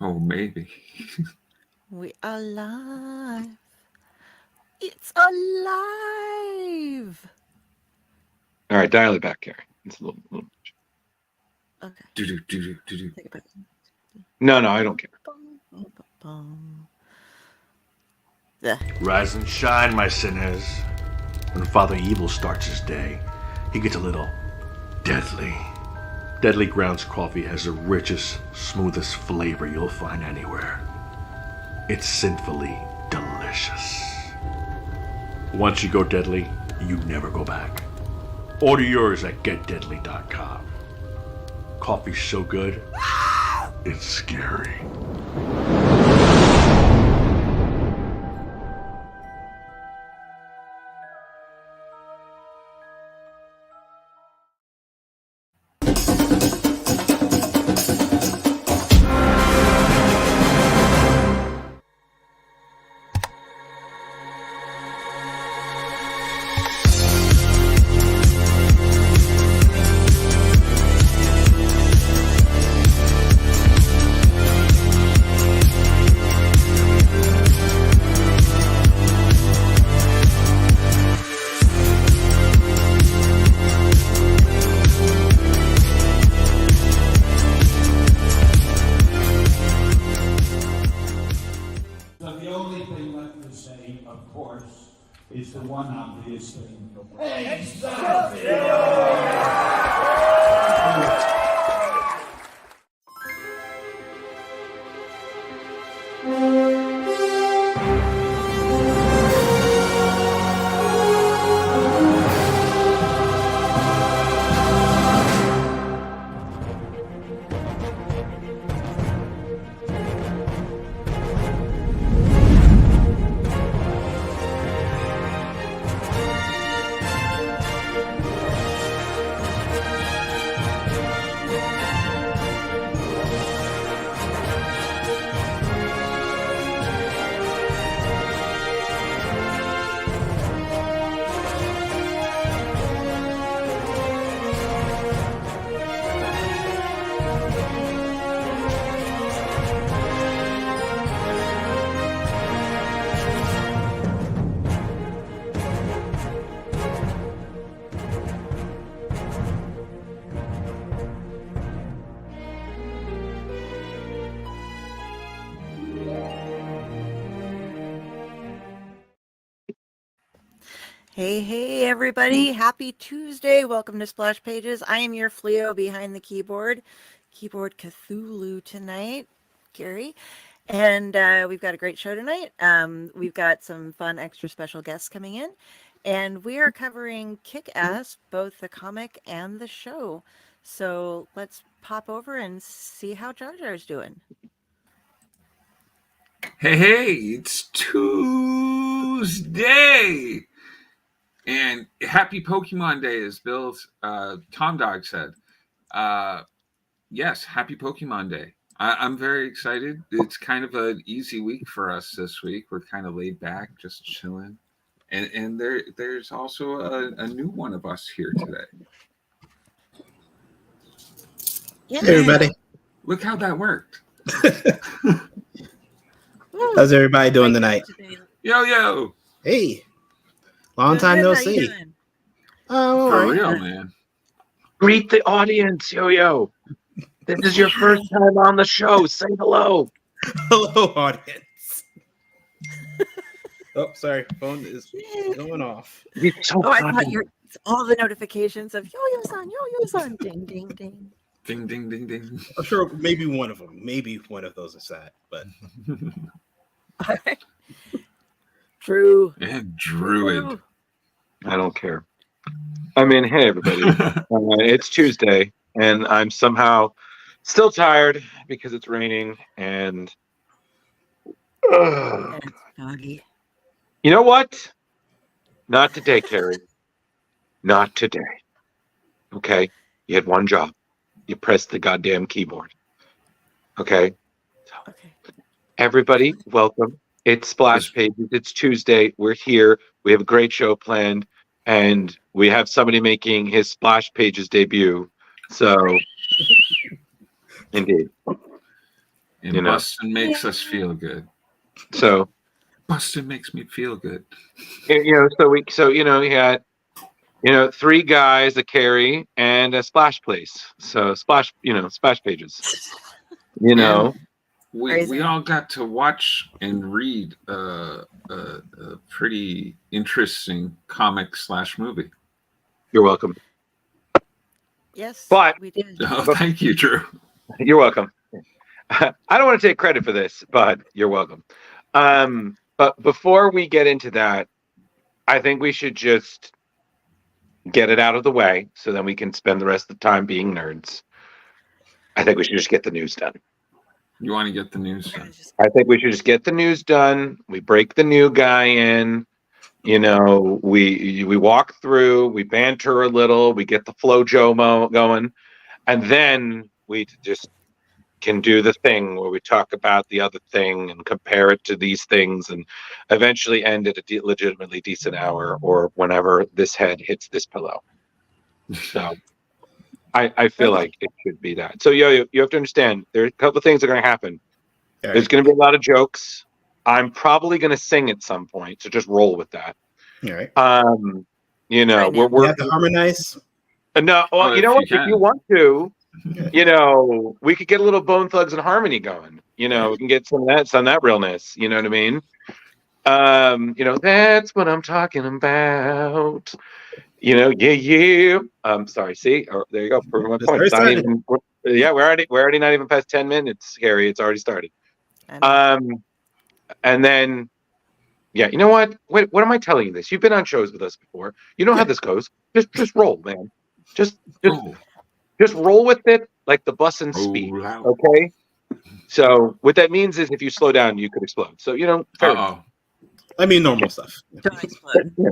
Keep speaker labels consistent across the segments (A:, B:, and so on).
A: Oh, maybe.
B: We are live. It's alive.
C: All right, dial it back, Kari. It's a little.
B: Okay.
A: Do do do do do do.
B: Take it back.
C: No, I don't care.
B: Yeah.
D: Rise and shine, my sinners. When Father Evil starts his day, he gets a little deadly. Deadly Grounds coffee has the richest, smoothest flavor you'll find anywhere. It's sinfully delicious. Once you go deadly, you never go back. Order yours at getdeadly.com. Coffee's so good, it's scary.
E: So the only thing left to say, of course, is the one obvious thing.
B: Hey, everybody. Happy Tuesday. Welcome to Splash Pages. I am your Fleo behind the keyboard Cthulhu tonight, Gary. And we've got a great show tonight. We've got some fun extra special guests coming in. And we are covering Kick-Ass, both the comic and the show. So let's pop over and see how Jar Jar's doing.
A: Hey, it's Tuesday. And happy Pokemon Day, as Bill's Tom Dog said. Yes, happy Pokemon Day. I'm very excited. It's kind of an easy week for us this week. We're kind of laid back, just chilling. And there's also a new one of us here today.
B: Yeah.
F: Hey, everybody.
A: Look how that worked.
F: How's everybody doing tonight?
A: Yo.
F: Hey. Long time no
B: How you
F: see.
B: doing?
F: Oh,
A: For
F: all right.
A: real, man.
C: Greet the audience, Yo. This is your first time on the show. Say hello.
F: Hello, audience. Oh, sorry. Phone is going off.
C: It's so
B: I
C: funny.
B: thought it's all the notifications of yo-yo-san, ding, ding, ding.
A: Ding, ding, ding, ding.
F: I'm sure maybe one of them. Maybe one of those is that, but
B: All right. True.
A: And Druid.
C: I don't care. I mean, hey, everybody. It's Tuesday, and I'm somehow still tired because it's raining, and
B: And it's foggy.
C: you know what? Not today, Kari. Not today. Okay? You had one job. You pressed the goddamn keyboard. Okay?
B: Okay.
C: Everybody, welcome. It's Splash Pages. It's Tuesday. We're here. We have a great show planned, and we have somebody making his Splash Pages debut. So, indeed.
A: And
C: You know.
A: Bustin makes us feel good.
C: So
A: Bustin makes me feel good.
C: we had 3 guys, a Kari, and a splash place. So splash pages.
A: And we
B: Crazy.
A: all got to watch and read a pretty interesting comic / movie.
C: You're welcome.
B: Yes,
C: But-
B: we did.
A: Oh, thank you, Drew.
C: You're welcome. I don't want to take credit for this, but you're welcome. But before we get into that, I think we should just get it out of the way so then we can spend the rest of the time being nerds. I think we should just get the news done.
A: You want to get the news done?
C: I think we should just get the news done. We break the new guy in. We walk through, we banter a little, we get the flow Jomo going, and then we just can do the thing where we talk about the other thing and compare it to these things and eventually end at a legitimately decent hour or whenever this head hits this pillow. So I feel like it should be that. So you have to understand there are a couple of things that are going to happen.
F: All
C: There's
F: right.
C: going to be a lot of jokes. I'm probably going to sing at some point, so just roll with that.
F: All right.
C: You know,
B: Right now.
F: We have to harmonize.
C: no, well,
A: Oh,
C: you know
A: if
C: what?
A: you
C: If you
A: can.
C: want to, you know, we could get a little Bone Thugs and Harmony going. You know, we can get some of that realness. You know what I mean? That's what I'm talking about. Yeah. Sorry. See, there you go. Prove my
F: It's
C: point. It's not
F: already
C: even. Yeah, we're already not even past 10 minutes, Harry. It's already started.
B: I know.
C: And then, yeah, you know what? Wait, what am I telling you this? You've been on shows with us before. You know how this goes. Just roll, man. Just
A: Roll.
C: roll with it like the bus and speed.
A: Roll out.
C: Okay. So what that means is if you slow down, you could explode. So fair enough.
A: Uh-oh.
F: I mean, normal stuff.
B: Don't explode.
C: Yeah.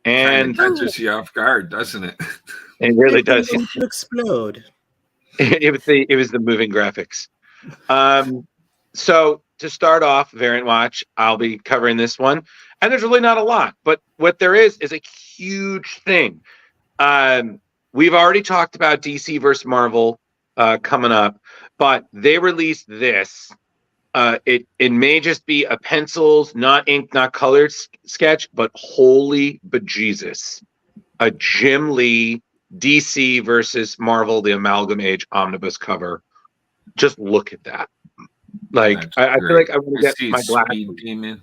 C: And
A: Catches you off guard, doesn't it?
C: it really does.
F: To explode.
C: It was the moving graphics. So to start off, Variant Watch, I'll be covering this one, and there's really not a lot, but what there is a huge thing. We've already talked about DC versus Marvel coming up, but they released this. It may just be a pencils, not ink, not colored sketch, but holy bejesus, a Jim Lee DC versus Marvel, the Amalgam Age omnibus cover. Just look at that. Like I feel like I want to get
A: see
C: my
A: Speed
C: glasses.
A: Demon.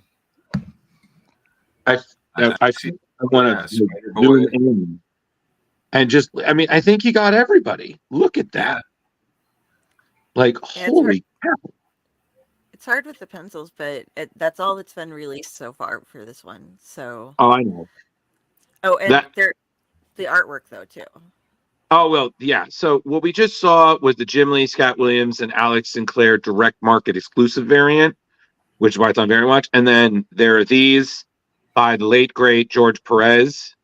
C: I
A: see
C: want to
A: Spider-Boy.
C: zoom in and just. I mean, I think you got everybody. Look at that.
A: Yeah.
C: Like
B: Yeah,
C: holy cow.
B: It's hard with the pencils, but that's all that's been released so far for this one. So.
C: Oh, I know.
B: Oh, and
C: That-
B: the artwork though too.
C: Oh, well, yeah. So what we just saw was the Jim Lee, Scott Williams, and Alex Sinclair direct market exclusive variant, which is why it's on Variant Watch. And then there are these by the late, great George Perez.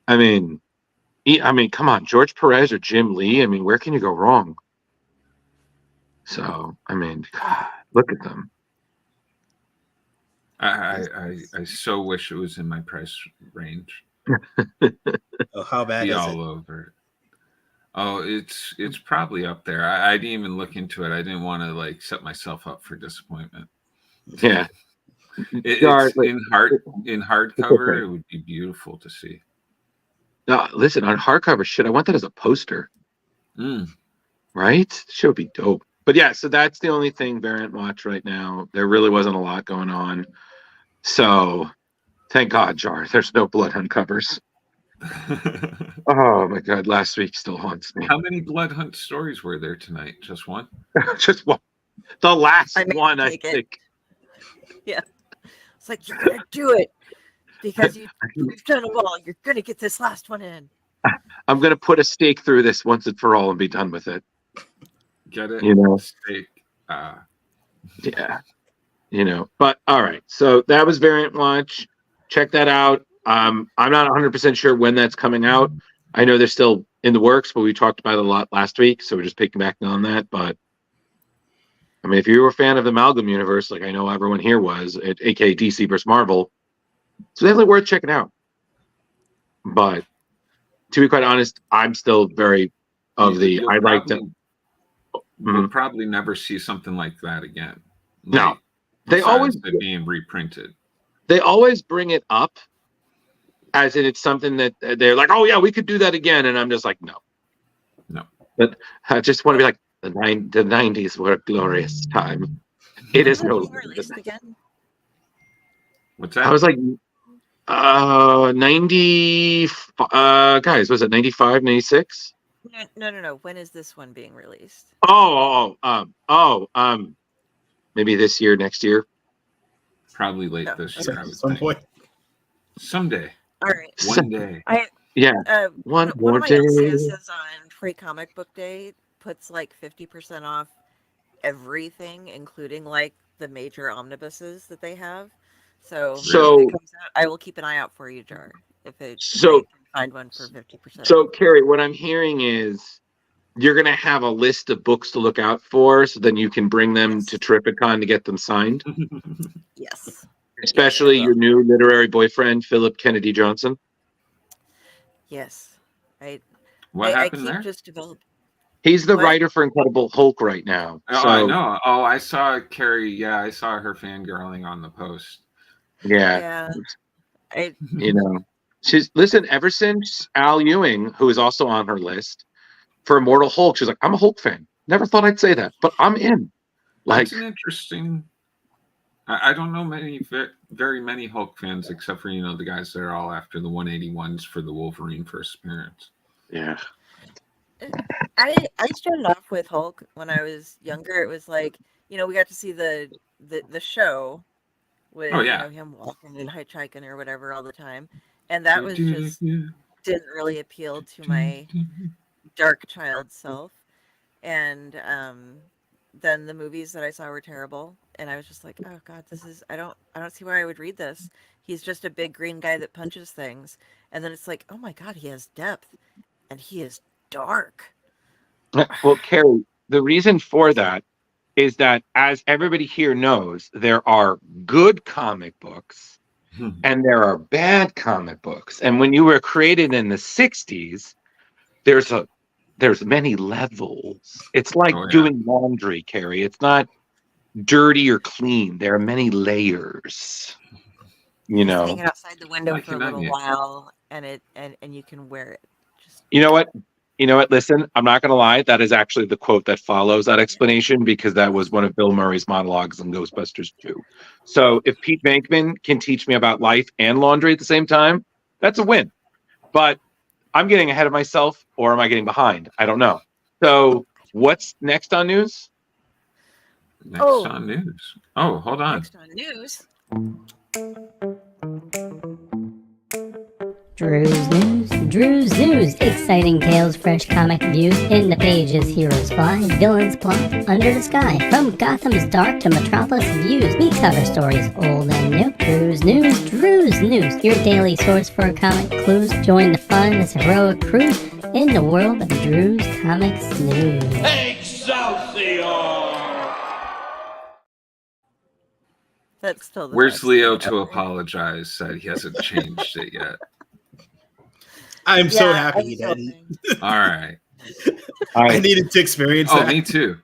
C: I mean, come on, George Perez or Jim Lee. I mean, where can you go wrong? So, I mean, God, look at them.
A: I so wish it was in my price range.
F: Oh, how bad
A: Be
F: is
A: all
F: it?
A: over it. Oh, it's probably up there. I didn't even look into it. I didn't want to set myself up for disappointment.
C: Yeah.
A: It's
C: Sorry,
A: in hardcover.
C: okay.
A: It would be beautiful to see.
C: No, listen, on hardcover shit, I want that as a poster.
A: Mm.
C: Right? Should be dope. But yeah, so that's the only thing Variant Watch right now. There really wasn't a lot going on. So thank God, Jar. There's no blood hunt covers. Oh my God, last week still haunts me.
A: How many Blood Hunt stories were there tonight? Just one?
C: Just one. The last
B: I may
C: one, I
B: take it.
C: think.
B: Yeah. It's like, you're gonna do it because you've done them all. You're gonna get this last one in.
C: I'm gonna put a stake through this once and for all and be done with it.
A: Get it?
C: You know.
A: Steak.
C: Yeah. But all right. So that was Variant Watch. Check that out. I'm not 100% sure when that's coming out. I know they're still in the works, but we talked about it a lot last week, so we're just picking back on that. But I mean, if you were a fan of the Amalgam universe, like I know everyone here was, aka DC versus Marvel, It's definitely worth checking out. But to be quite honest, I'm still very of the.
A: You'll
C: I like to.
A: probably, we'll probably never see something like that again.
C: No,
A: Like,
C: they always
A: besides it being reprinted.
C: bring it up as in it's something that they're like, oh yeah, we could do that again, and I'm just like, no. But I just want to be like the 90s were a glorious time. It is
B: When
C: no
B: was it
C: longer.
B: released again?
A: What's
C: I
A: that?
C: was like 90 guys, was it 95, 96?
B: No. When is this one being released?
C: Maybe this year, next year.
A: Probably late
B: No,
A: this
B: okay.
A: year, I would
F: Some
A: think.
F: point.
A: Someday.
B: All right.
A: One day.
C: Yeah.
B: One
C: more
B: of my
C: day.
B: LCSs on Free Comic Book Day puts like 50% off everything, including like the major omnibuses that they have. So
C: So-
B: if it comes out, I will keep an eye out for you, Jar. If I
C: So-
B: can find one for 50%
C: So,
B: off.
C: Carrie, what I'm hearing is you're going to have a list of books to look out for so then you can bring them
B: Yes.
C: to Terrificon to get them signed.
B: Yes.
C: Especially
B: Yes, I
C: your
B: will.
C: new literary boyfriend, Philip Kennedy Johnson.
B: Yes.
A: What
B: I
A: happened
B: keep
A: there?
B: just developing.
C: He's the
B: What?
C: writer for Incredible Hulk right now.
A: Oh,
C: So,
A: I know. Oh, I saw Carrie. Yeah, I saw her fangirling on the post.
C: yeah,
B: I
C: you know, listen, ever since Al Ewing, who is also on her list for Immortal Hulk, she's like, I'm a Hulk fan. Never thought I'd say that, but I'm in. Like,
A: That's an interesting. I don't know very many Hulk fans except for the guys that are all after the 181s for the Wolverine first appearance.
C: yeah.
B: I started off with Hulk when I was younger. It was like, we got to see the show with
A: Oh, yeah.
B: him walking and hitchhiking or whatever all the time, and that was just didn't really appeal to my dark child self. And then the movies that I saw were terrible, and I was just like, oh god, this is I don't see why I would read this. He's just a big green guy that punches things, and then it's like, oh my god, he has depth, and he is dark.
C: Well, Carrie, the reason for that is that, as everybody here knows, there are good comic books and there are bad comic books. And when you were created in the 60s, there's many levels. It's like
A: Oh, yeah.
C: doing laundry, Carrie. It's not dirty or clean. There are many layers.
B: Just hang it outside the window
A: Like
B: for a
A: an
B: little
A: onion.
B: while, and you can wear it. Just
C: You know what? Listen, I'm not going to lie. That is actually the quote that follows that explanation, because that was one of Bill Murray's monologues in Ghostbusters 2. So if Pete Venkman can teach me about life and laundry at the same time, that's a win. But I'm getting ahead of myself, or am I getting behind? I don't know. So what's next on news?
A: Next on news. Oh, hold on.
B: next on news.
G: Drew's News. Exciting tales, fresh comic views, in the pages, heroes fly, villains plot, under the sky. From Gotham's dark to Metropolis views, we cover stories old and new. Drew's News. Your daily source for comic clues. Join the fun as a heroic crew in the world of Drew's Comics News.
E: Excelsior!
B: That's still the
A: Where's
B: best
A: Leo
B: thing
A: to
B: ever.
A: apologize that he hasn't changed it yet?
F: I'm so
B: Yeah,
F: happy
B: I
F: he
B: was
F: didn't.
B: hoping.
A: All right.
F: I needed to experience
A: Oh,
F: that.
A: me too.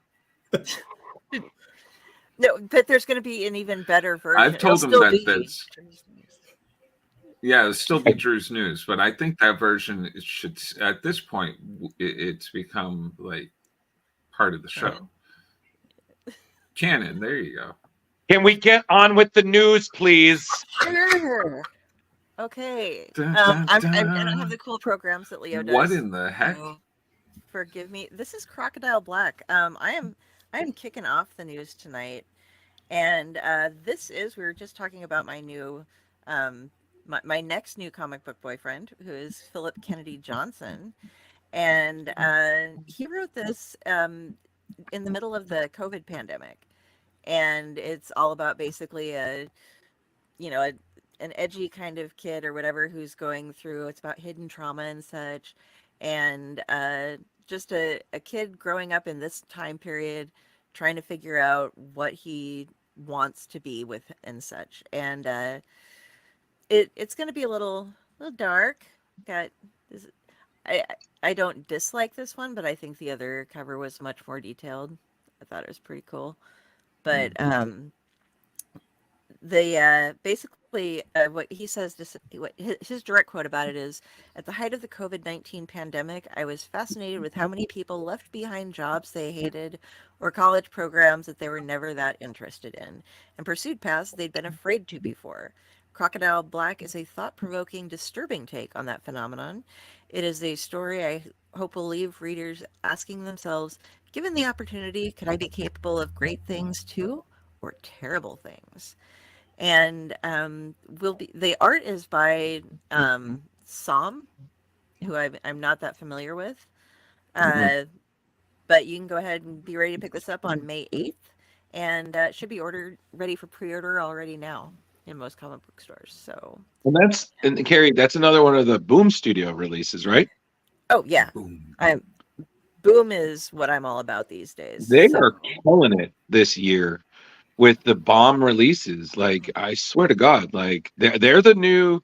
B: No, but there's going to be an even better version.
A: I've told
B: It'll
A: him
B: still
A: that
B: be
A: that's yeah, it'll still be Drew's News, but I think that version should, at this point, it's become like part of the show. Canon. There you go.
C: Can we get on with the news, please?
B: Sure. Okay.
A: Dun,
B: I
A: dun,
B: don't
A: dun.
B: have the cool programs that Leo does.
A: What in the heck?
B: so forgive me. This is Crocodile Black. I am kicking off the news tonight, and we were just talking about my new, my next new comic book boyfriend, who is Philip Kennedy Johnson, and he wrote this in the middle of the COVID pandemic, and it's all about basically an edgy kind of kid or whatever who's going through. It's about hidden trauma and such, and just a kid growing up in this time period, trying to figure out what he wants to be with and such. And it's going to be a little dark. Got this, I I don't dislike this one, but I think the other cover was much more detailed. I thought it was pretty cool. But the basically what he says, what his direct quote about it is, at the height of the COVID-19 pandemic, I was fascinated with how many people left behind jobs they hated or college programs that they were never that interested in and pursued paths they'd been afraid to before. Crocodile Black is a thought-provoking, disturbing take on that phenomenon. It is a story I hope will leave readers asking themselves, given the opportunity, could I be capable of great things too, or terrible things? And will be the art is by Som, who I'm not that familiar with. But you can go ahead and be ready to pick this up on May 8th, and it should be ordered ready for pre-order already now in most comic book stores. So,
C: And Carrie, that's another one of the Boom Studio releases, right?
B: oh yeah,
A: Boom.
B: Boom is what I'm all about these days.
C: They
B: So,
C: are killing it this year with the bomb releases. Like, I swear to God, like they're the new,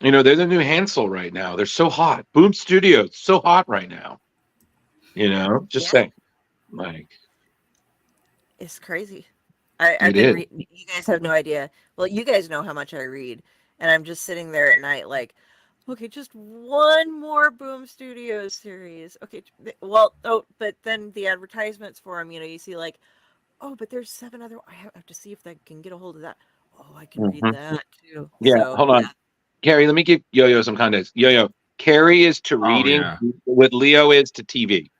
C: they're the new Hansel right now. They're so hot. Boom Studio, so hot right now. Just
B: yeah,
C: saying. Like,
B: it's crazy. I've
C: it
B: been
C: is.
B: reading. You guys have no idea. Well, you guys know how much I read, and I'm just sitting there at night, like, okay, just one more Boom Studios series. Okay, well, oh, but then the advertisements for them, you see, like, oh, but there's 7 other. I have to see if I can get a hold of that. Oh, I can read
C: Mhm.
B: that too.
C: Yeah,
B: So
C: hold
B: yeah.
C: on. Carrie, let me give Yo-Yo some context. Yo-Yo, Carrie is to
A: Oh
C: reading
A: yeah,
C: what Leo is to TV.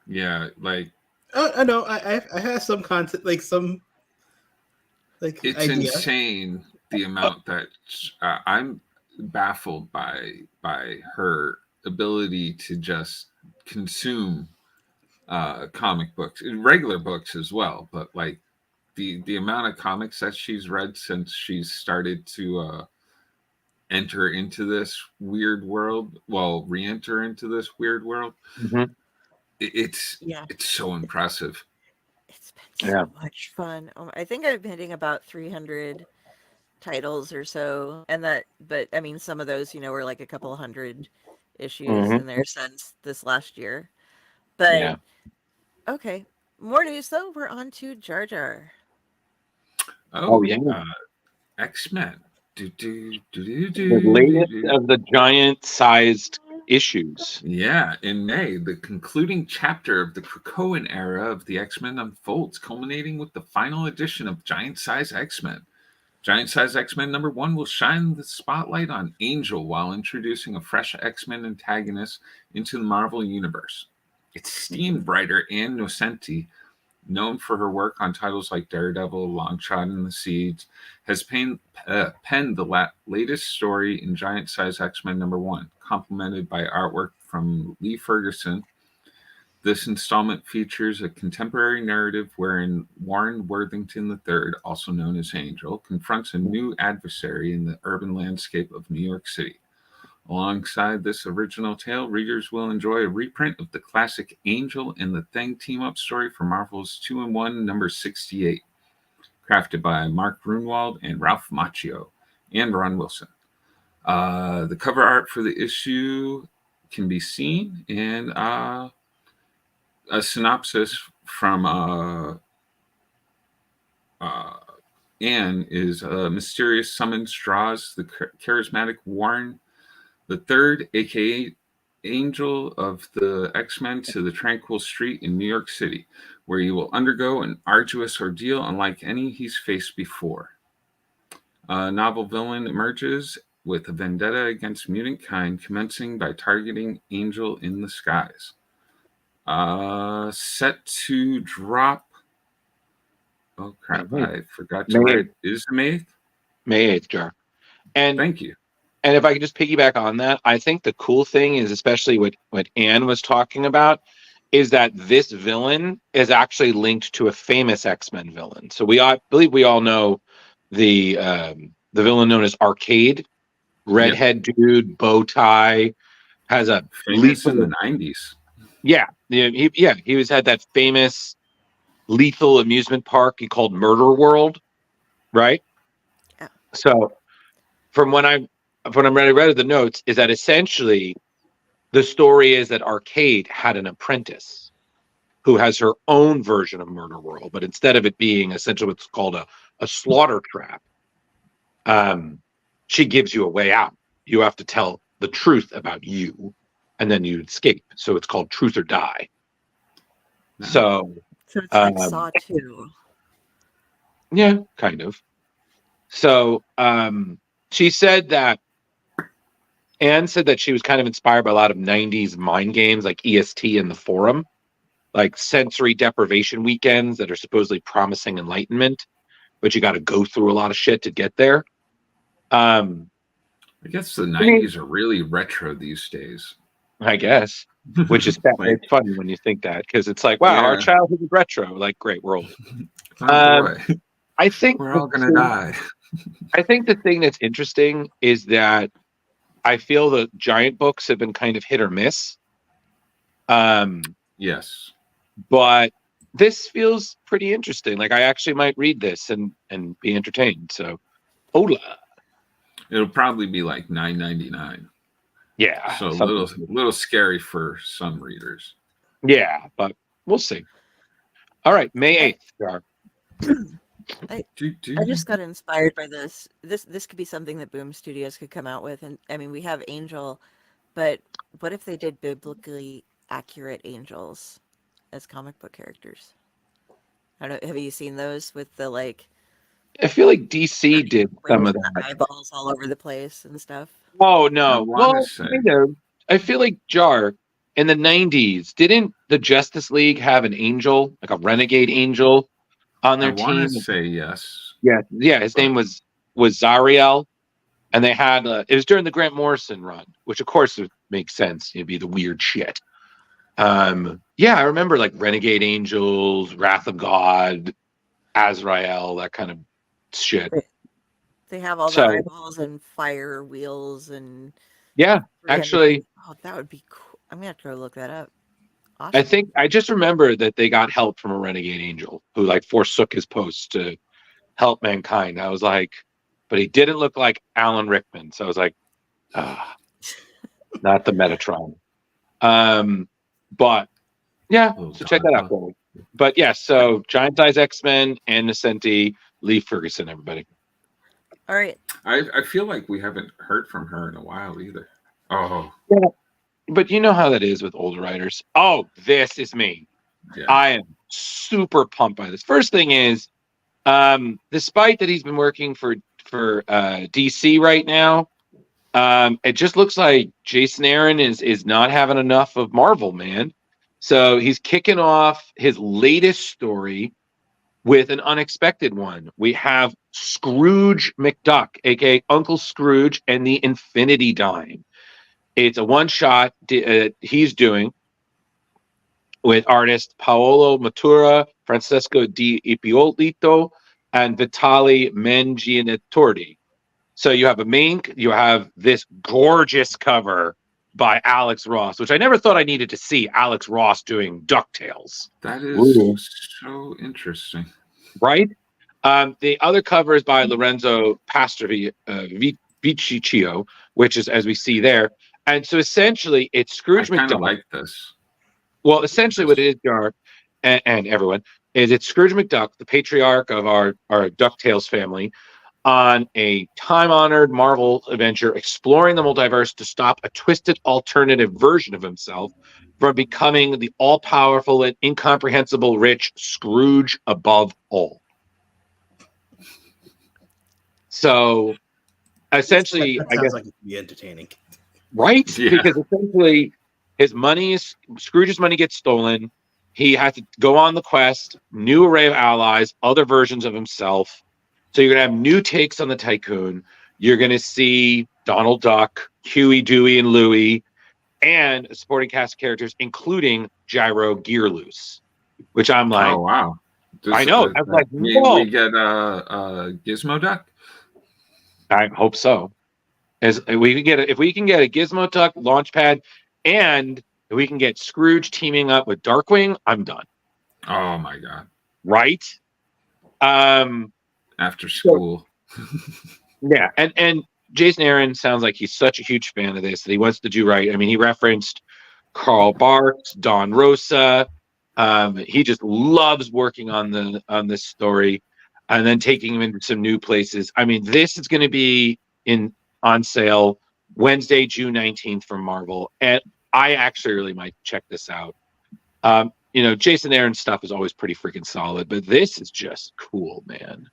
A: yeah. Like
F: I know. I have some concept, like some
A: it's
F: idea.
A: insane the amount that I'm baffled by her ability to just consume comic books, regular books as well. But like the amount of comics that she's read since she's started to enter into this weird world, well, re-enter into this weird world,
C: Mhm.
B: Yeah,
A: it's so impressive.
B: it's been
C: Yeah.
B: so much fun. I think I've been hitting about 300 titles or so, and but I mean, some of those, were like a couple hundred issues
C: Mhm.
B: in there since this last year. But
C: Yeah.
B: okay, more news though. We're on to Jar Jar.
C: Oh,
A: Oh,
C: yeah.
A: X-Men. Do, do, do, do,
C: The
A: do, do,
C: latest
A: do.
C: of the giant-sized issues.
A: Yeah, in May, the concluding chapter of the Krakoan era of the X-Men unfolds, culminating with the final edition of Giant Size X-Men. Giant Size X-Men #1 will shine the spotlight on Angel while introducing a fresh X-Men antagonist into the Marvel Universe. Esteemed writer Ann Nocenti, known for her work on titles like Daredevil, Longshot, and The Seeds, has penned the latest story in Giant Size X-Men #1, complemented by artwork from Lee Ferguson. This installment features a contemporary narrative wherein Warren Worthington III, also known as Angel, confronts a new adversary in the urban landscape of New York City. Alongside this original tale, readers will enjoy a reprint of the classic Angel and the Thing team-up story from Marvel's 2-in-1 #68, crafted by Mark Grunwald and Ralph Macchio and Ron Wilson. The cover art for the issue can be seen, and a synopsis from Anne is a mysterious summons draws the charismatic Warren the third, aka Angel of the X-Men, to the tranquil street in New York City, where he will undergo an arduous ordeal unlike any he's faced before. A novel villain emerges with a vendetta against mutant kind, commencing by targeting Angel in the skies. Set to drop. Oh crap!
C: Mhm.
A: I forgot to
C: May
A: write.
C: 8th.
A: Is the May 8th?
C: May 8th, Jar. And
A: Thank you.
C: and if I could just piggyback on that, I think the cool thing is, especially what Anne was talking about, is that this villain is actually linked to a famous X-Men villain. So believe we all know the villain known as Arcade,
A: Yep.
C: redhead dude, bow tie, has a
A: Famous in
C: lethal.
A: the '90s.
C: Yeah, he was had that famous lethal amusement park he called Murder World, right?
B: Yeah.
C: So from when I read the notes, is that essentially the story is that Arcade had an apprentice who has her own version of Murder World, but instead of it being essentially what's called a slaughter trap, she gives you a way out. You have to tell the truth about you, and then you escape. So it's called Truth or Die.
A: No.
C: So
B: it's like Saw 2.
C: yeah, kind of. So she said that Anne said that she was kind of inspired by a lot of 90s mind games like EST and the Forum, like sensory deprivation weekends that are supposedly promising enlightenment, but you got to go through a lot of shit to get there.
A: I guess the 90s are really retro these days.
C: I guess, which is it's funny when you think that, because it's like, wow, our childhood is retro. Like, great, we're old.
A: Oh boy,
C: I think
A: we're all gonna die.
C: I think the thing that's interesting is that I feel the giant books have been kind of hit or miss.
A: Yes,
C: but this feels pretty interesting. Like, I actually might read this and be entertained. So, hola.
A: It'll probably be like $9.99.
C: Yeah,
A: so a little scary for some readers.
C: Yeah, but we'll see. All right, May 8th.
B: I just got inspired by this. This could be something that Boom Studios could come out with. And I mean, we have Angel, but what if they did biblically accurate angels as comic book characters? I don't know. Have you seen those with the like?
C: I feel like DC did some of that.
B: Eyeballs all over the place and stuff.
C: Oh no! Well, I feel like Jar in the 90s, didn't the Justice League have an angel, like a renegade angel, on their team?
A: I want to say yes.
C: Yeah. His name was Zariel, and they had it was during the Grant Morrison run, which of course would make sense. It'd be the weird shit. Yeah, I remember like Renegade Angels, Wrath of God, Azrael, that kind of shit.
B: They have all the eyeballs and fire wheels and
C: actually.
B: Oh, that would be cool. I'm gonna have to go look that up. Awesome.
C: I think I just remember that they got help from a renegade angel who like forsook his post to help mankind. I was like, but he didn't look like Alan Rickman, so I was like, not the Metatron. But yeah, so check that out for me. But yeah, so Giant Size X-Men and Nascenti, Lee Ferguson, everybody.
B: All right.
A: I feel like we haven't heard from her in a while either. Oh.
C: Yeah. But you know how that is with older writers. Oh, this is me. Yeah. I am super pumped by this. First thing is, despite that he's been working for DC right now, it just looks like Jason Aaron is not having enough of Marvel, man. So he's kicking off his latest story with an unexpected one. We have Scrooge McDuck, aka Uncle Scrooge and the Infinity Dime. It's a one-shot he's doing with artists Paolo Matura, Francesco Di Ippolito, and Vitali Menginetorti. So you have this gorgeous cover by Alex Ross, which I never thought I needed to see Alex Ross doing DuckTales.
A: That is so interesting.
C: Right? The other cover is by Lorenzo Pastorvicchio, which is, as we see there. And so essentially, it's Scrooge McDuck. I kind
A: of like this.
C: Well, essentially what it is, Jar, and everyone, is it's Scrooge McDuck, the patriarch of our DuckTales family, on a time-honored Marvel adventure exploring the multiverse to stop a twisted alternative version of himself from becoming the all-powerful and incomprehensible rich Scrooge above all. So, essentially,
F: that sounds like it could be entertaining.
C: Right? Yeah. Because essentially, Scrooge's money gets stolen. He has to go on the quest, new array of allies, other versions of himself. So you're going to have new takes on the tycoon. You're going to see Donald Duck, Huey, Dewey, and Louie, and a supporting cast of characters, including Gyro Gearloose, which I'm like,
A: oh, wow.
C: I know. I'm like,
A: we get Gizmo Duck?
C: I hope so. If we can get a Gizmo Duck Launchpad, and if we can get Scrooge teaming up with Darkwing, I'm done.
A: Oh my god!
C: Right?
A: After school.
C: Yeah, and Jason Aaron sounds like he's such a huge fan of this that he wants to do right. I mean, he referenced Carl Barks, Don Rosa. He just loves working on this story, and then taking him into some new places. I mean, this is going to be on sale Wednesday, June 19th from Marvel, and I actually really might check this out. Jason Aaron stuff is always pretty freaking solid, but this is just cool, man.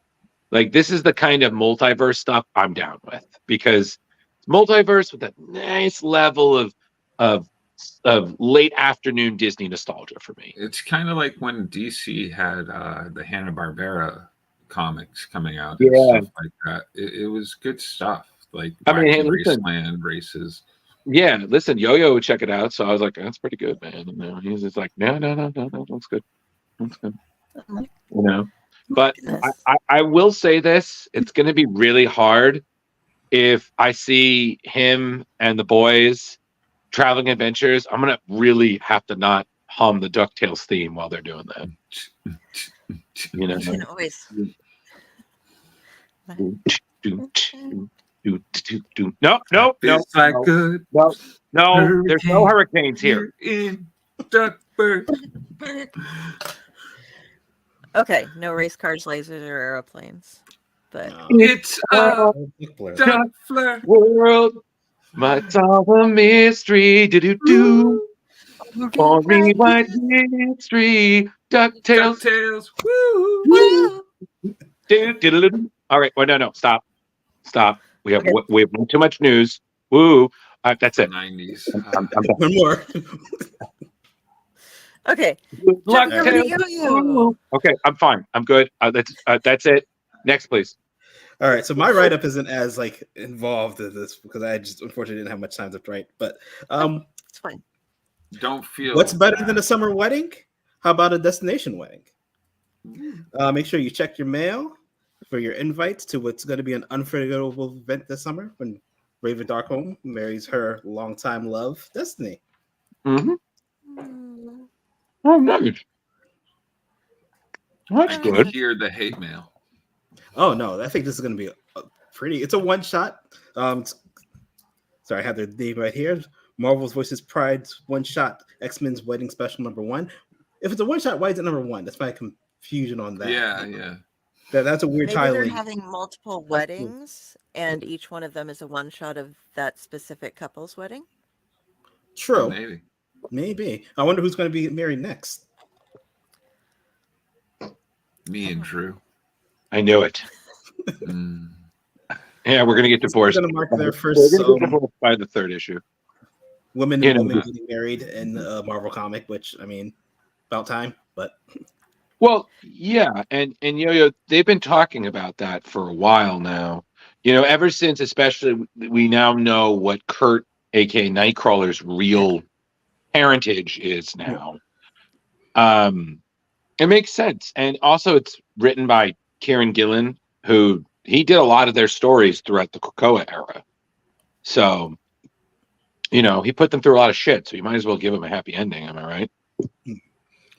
C: Like, this is the kind of multiverse stuff I'm down with, because it's multiverse with a nice level of late afternoon Disney nostalgia for me.
A: It's kind of like when DC had the Hanna-Barbera comics coming out
C: Yeah.
A: and stuff like that. It was good stuff. Like Wacky Raceland races.
C: Yeah, listen, Yo-Yo would check it out, so I was like, that's pretty good, man. And he's just like, no, that's good. That's good. But I will say this, it's going to be really hard if I see him and the boys traveling adventures. I'm going to really have to not hum the DuckTales theme while they're doing that.
B: You can always.
C: No.
A: It's like good.
C: No, there's no hurricanes here.
A: In Duckburg.
B: Okay, no race cars, lasers, or aeroplanes. But
A: It's a
F: Blur.
A: duck flare.
C: World, my solve a mystery. Do. On rewind history. DuckTales.
A: DuckTales. Woo!
C: Do. All right. Well, no. Stop. We have way too much news. Woo. That's it.
A: 90s.
C: I'm done.
F: One more.
B: okay.
C: Luck,
B: Jump over to
C: Tails.
B: Yo-Yo.
C: Okay, I'm fine. I'm good. That's it. Next, please.
F: All right, so my write-up isn't as involved in this because I just unfortunately didn't have much time to write. But
B: It's fine.
A: Don't feel
F: what's better
A: bad.
F: than a summer wedding? How about a destination wedding? Make sure you check your mail for your invites to what's going to be an unforgettable event this summer when Raven Darkholme marries her longtime love, Destiny.
C: Mm-hmm.
B: Mm.
C: Oh, nice. That's
A: I can
C: good.
A: hear the hate mail.
F: Oh no, I think this is going to be it's a one shot. Sorry, I have their name right here. Marvel's Voices Pride's one shot X-Men's Wedding Special #1. If it's a one shot, why is it #1? That's my confusion on that.
A: Yeah.
F: That's a weird
B: Maybe they're
F: title.
B: having multiple weddings, and each one of them is a one shot of that specific couple's wedding.
F: True,
A: Maybe.
F: I wonder who's going to be married next.
A: Me and Drew.
C: I knew it.
A: Mm.
C: Yeah, we're gonna get divorced.
F: They're going to mark their
C: We're
F: first
C: gonna get divorced by the third issue.
F: women
C: You
F: and
C: know,
F: women getting married in a Marvel comic, which I mean, about time. But
C: Well, yeah, and Yo-Yo, they've been talking about that for a while now. Ever since, especially, we now know what Kurt, aka Nightcrawler's real parentage is now. It makes sense, and also it's written by Kieran Gillen, who he did a lot of their stories throughout the Krakoa era. So, he put them through a lot of shit. So you might as well give him a happy ending. Am I right?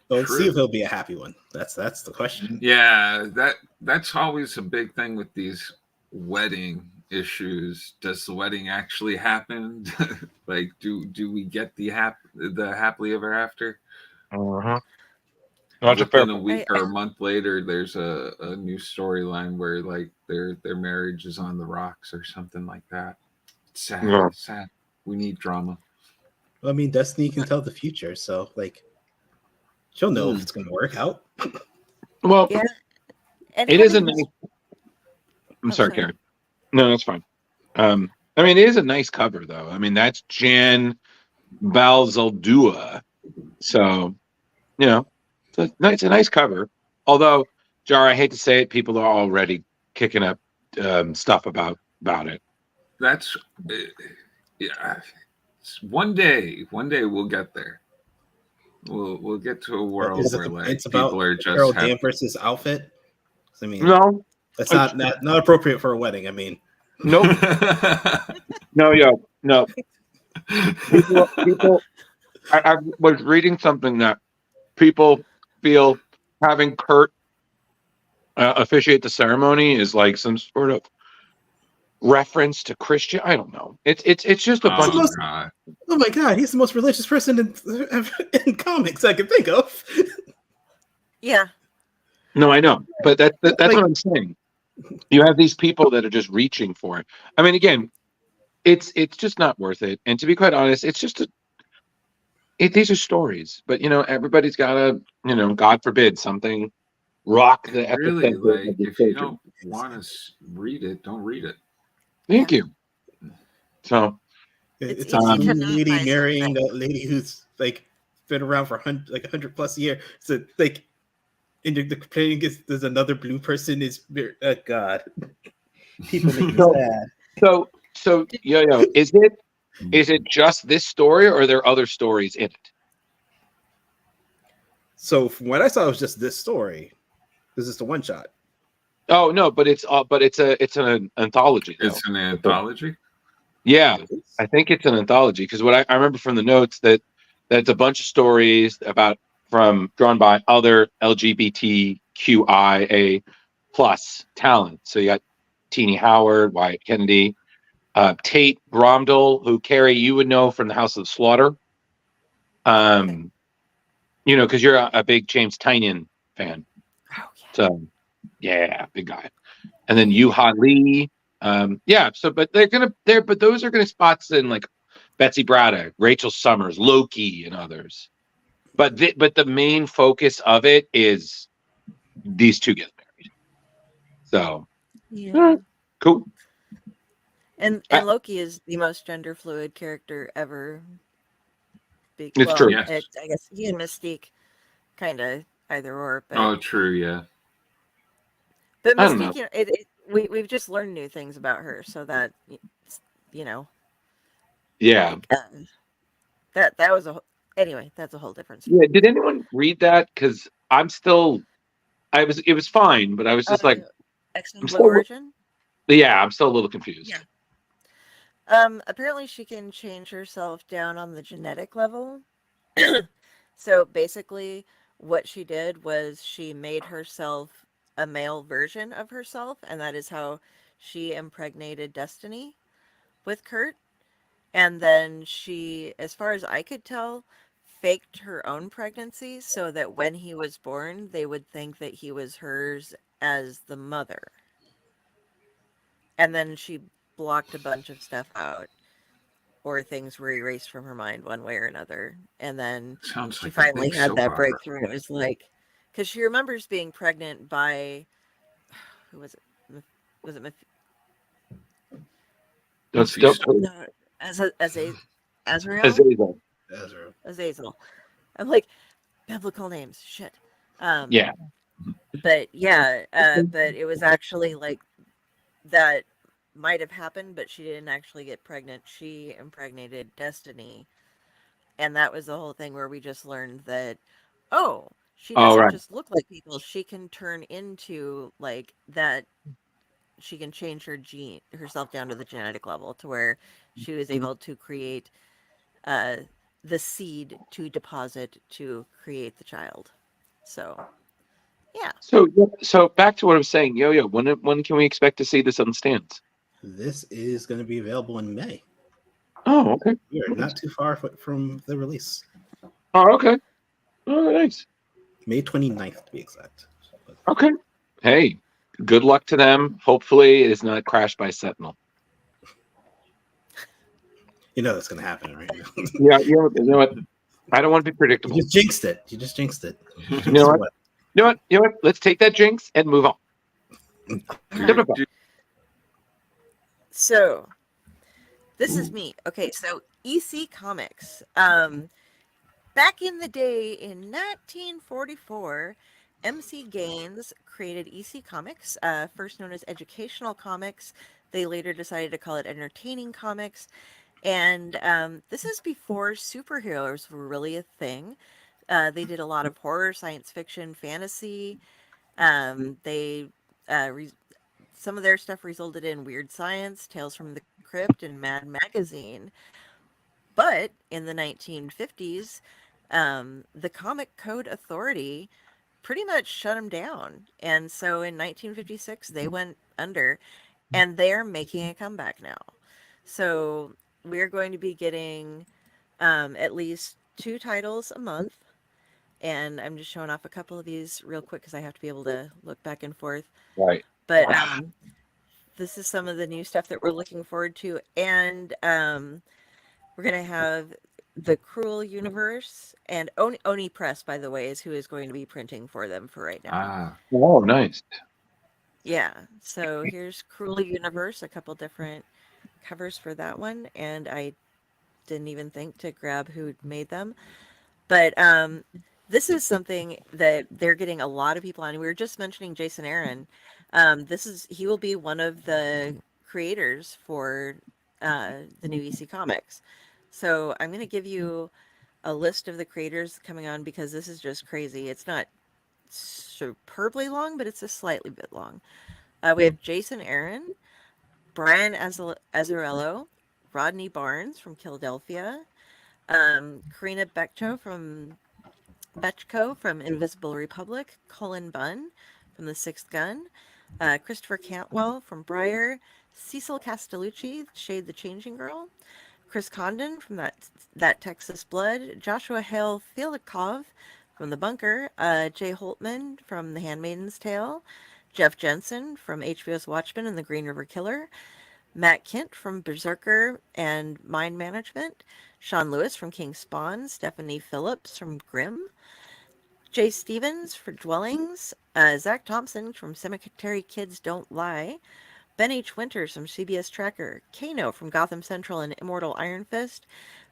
F: let's
A: True.
F: see if it'll be a happy one. That's the question.
A: Yeah, that's always a big thing with these wedding issues. Does the wedding actually happen? Like, do we get the happily ever after?
C: Uh-huh. That's a fair
A: Within a week or a month later, there's a new storyline where like their marriage is on the rocks or something like that. It's sad.
C: Yeah.
A: It's sad. We need drama.
F: I mean, Destiny can tell the future, so she'll know if it's going to work out.
C: Well,
B: Yeah. And
C: it is a
B: having-
C: nice. I'm
B: Oh,
C: sorry,
B: sorry.
C: Karen. No, that's fine. I mean, it is a nice cover, though. I mean, that's Jan Balzaldua. So, it's a nice cover. Although, Jar, I hate to say it, people are already kicking up stuff about it.
A: That's yeah. One day we'll get there. We'll get to a world
F: Is it
A: where
F: the-
A: like
F: it's about
A: people are just
F: Carol
A: happy.
F: Danvers' outfit. I mean,
C: No,
F: that's not appropriate for a wedding. I mean,
C: nope, no. People. I was reading something that people feel having Kurt officiate the ceremony is like some sort of reference to Christian. I don't know. It's just a bunch
A: Oh
C: of
A: God.
F: Oh my god, he's the most religious person in comics I can think of.
B: Yeah.
C: no, I know, but that's
F: Like,
C: what I'm saying. You have these people that are just reaching for it. I mean, again, it's just not worth it. And to be quite honest, it's just these are stories. But everybody's got to, God forbid, something rock the
A: Really,
C: epicenter
A: like
C: of the
A: if you
C: children.
A: don't want to read it, don't read it.
C: Thank you. So,
B: It's
F: it's a
B: easy to
F: blue
B: not
F: lady
B: buy
F: marrying
B: something.
F: a lady who's like been around for 100 plus year. So like, and the complaining is there's another blue person is God. People make me
C: so,
F: sad.
C: Yo-Yo, is it just this story, or are there other stories in it?
F: So from what I saw, it was just this story. This is the one shot.
C: Oh no, but it's an anthology though.
A: It's an anthology.
C: Yeah, I think it's an anthology because what I remember from the notes that it's a bunch of stories about drawn by other LGBTQIA plus talent. So you got Teenie Howard, Wyatt Kennedy, Tate Bromdell, who Carrie you would know from the House of Slaughter. Because you're a big James Tynion fan.
B: Oh yeah.
C: So yeah, big guy. And then Yuha Lee. Yeah, so but but those are gonna spots in like Betsy Braddock, Rachel Summers, Loki, and others. But the main focus of it is these two get married. So
B: Yeah.
C: cool.
B: And
C: I-
B: Loki is the most gender fluid character ever.
C: It's true.
A: Yes.
B: I guess he and Mystique kind of either or, but
A: Oh, true. Yeah.
C: I don't know.
B: Mystique, we've just learned new things about her, so that you know,
C: Yeah.
B: like, that was anyway. That's a whole different story.
C: Yeah. Did anyone read that? Because it was fine, but I was just like,
B: X-Men
C: I'm
B: Blue
C: still,
B: Origin.
C: yeah, I'm still a little confused.
B: Yeah. Apparently she can change herself down on the genetic level. So basically, what she did was she made herself a male version of herself, and that is how she impregnated Destiny with Kurt. And then she, as far as I could tell, faked her own pregnancy so that when he was born, they would think that he was hers as the mother. And then she blocked a bunch of stuff out, or things were erased from her mind one way or another. And then
A: Sounds
B: she
A: like a
B: finally
A: big
B: had
A: soap
B: that
A: opera.
B: breakthrough. And it was like, because she remembers being pregnant by, who was it? Was it
C: That's still
B: no, Azrael?
C: Azazel.
F: Ezra.
B: Azazel. I'm like, biblical names. Shit.
C: Yeah.
B: But yeah, but it was actually like that might have happened, but she didn't actually get pregnant. She impregnated Destiny. And that was the whole thing where we just learned that, oh, she
C: Oh
B: doesn't
C: right.
B: just look like people. She can turn into like that. She can change herself down to the genetic level to where she was able to create uh, the seed to deposit to create the child. So, yeah.
C: So back to what I was saying, Yo-Yo. When can we expect to see this on the stands?
F: This is going to be available in May.
C: Oh, okay.
F: We are not too far from the release.
C: Oh, okay. Oh, nice.
F: May 29th to be exact.
C: Okay. Hey, good luck to them. Hopefully, it is not crashed by Sentinel.
F: You know that's going to happen, right?
C: Yeah, you know what? I don't want to be predictable.
F: You just jinxed it. You just jinxed it.
C: You know what? You know what? Let's take that jinx and move on.
B: So, this is me. Okay, so EC Comics. Back in the day in 1944, MC Gaines created EC Comics, first known as Educational Comics. They later decided to call it Entertaining Comics. And this is before superheroes were really a thing. They did a lot of horror, science fiction, fantasy. They some of their stuff resulted in Weird Science, Tales from the Crypt, and Mad Magazine. But in the 1950s, the Comic Code Authority pretty much shut them down. And so in 1956, they went under. and they're making a comeback now. So we're going to be getting at least 2 titles a month. And I'm just showing off a couple of these real quick because I have to be able to look back and forth.
C: Right.
B: But this is some of the new stuff that we're looking forward to. And we're going to have the Cruel Universe, and Oni Press, by the way, is who is going to be printing for them for right now.
A: Ah,
C: Oh, nice.
B: Yeah, so here's Cruel Universe, a couple different covers for that one, and I didn't even think to grab who made them. But this is something that they're getting a lot of people on. We were just mentioning Jason Aaron. He will be one of the creators for the new EC Comics. So I'm going to give you a list of the creators coming on because this is just crazy. It's not superbly long, but it's a slightly bit long. We have Jason Aaron, Brian Azzarello, Rodney Barnes from Philadelphia, Karina Bechko from Invisible Republic, Colin Bunn from The Sixth Gun, Christopher Cantwell from Briar, Cecil Castellucci, Shade the Changing Girl, Chris Condon from that Texas Blood, Joshua Hale Filikov from The Bunker, Jay Holtman from The Handmaiden's Tale, Jeff Jensen from HBO's Watchmen and The Green River Killer, Matt Kint from Berserker and Mind Management, Sean Lewis from King Spawn, Stephanie Phillips from Grimm, Jay Stevens for Dwellings, Zach Thompson from Cemetery Kids Don't Lie, Ben H. Winters from CBS Tracker, Kano from Gotham Central and Immortal Iron Fist,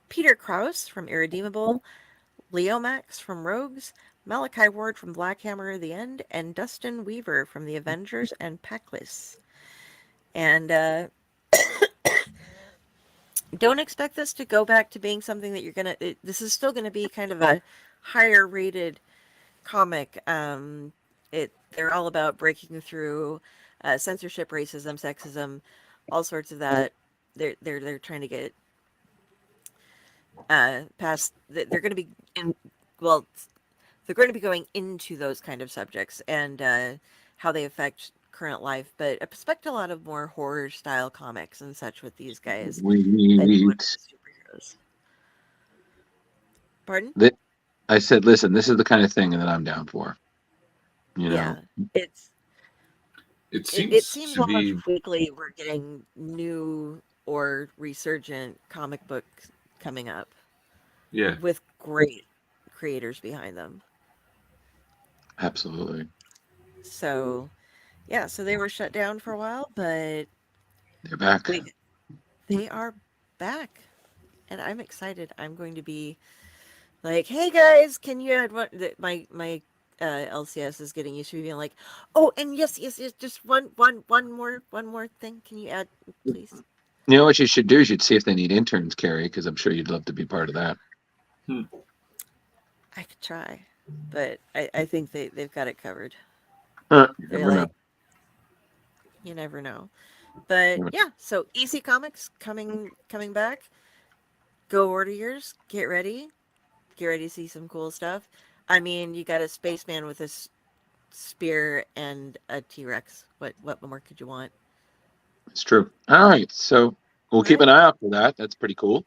B: Peter Krause from Irredeemable, Leo Max from Rogues, Malachi Ward from Black Hammer The End, and Dustin Weaver from The Avengers and Packless. And don't expect this to go back to being something that you're going to... This is still going to be kind of a higher rated comic. They're all about breaking through censorship, racism, sexism, all sorts of that. They're trying to get past. They're going to be in. Well, they're going to be going into those kind of subjects and how they affect current life. But expect a lot of more horror style comics and such with these guys.
C: Sweet.
B: Superheroes. Pardon?
C: I said, listen, this is the kind of thing that I'm down for. You know,
B: Yeah,
A: it
B: it
A: seems
B: seems
A: to
B: almost
A: be.
B: weekly we're getting new or resurgent comic books coming up
A: Yeah,
B: with great creators behind them.
C: absolutely.
B: So, yeah, so they were shut down for a while, but
C: They're back.
B: they are back. And I'm excited. I'm going to be like, hey guys, can you add one? My LCS is getting used to being like, oh, and yes, just one more thing. Can you add, please?
C: You know what you should do? You should see if they need interns, Carrie, because I'm sure you'd love to be part of that.
B: I could try, but I think they've got it covered.
C: You
B: They're
C: never
B: like,
C: know.
B: you never know. But yeah, so EC Comics coming back. Go order yours. Get ready to see some cool stuff. I mean, you got a spaceman with a spear and a T-Rex. What more could you want?
C: It's true. All right, so we'll keep an eye out for that. That's pretty cool.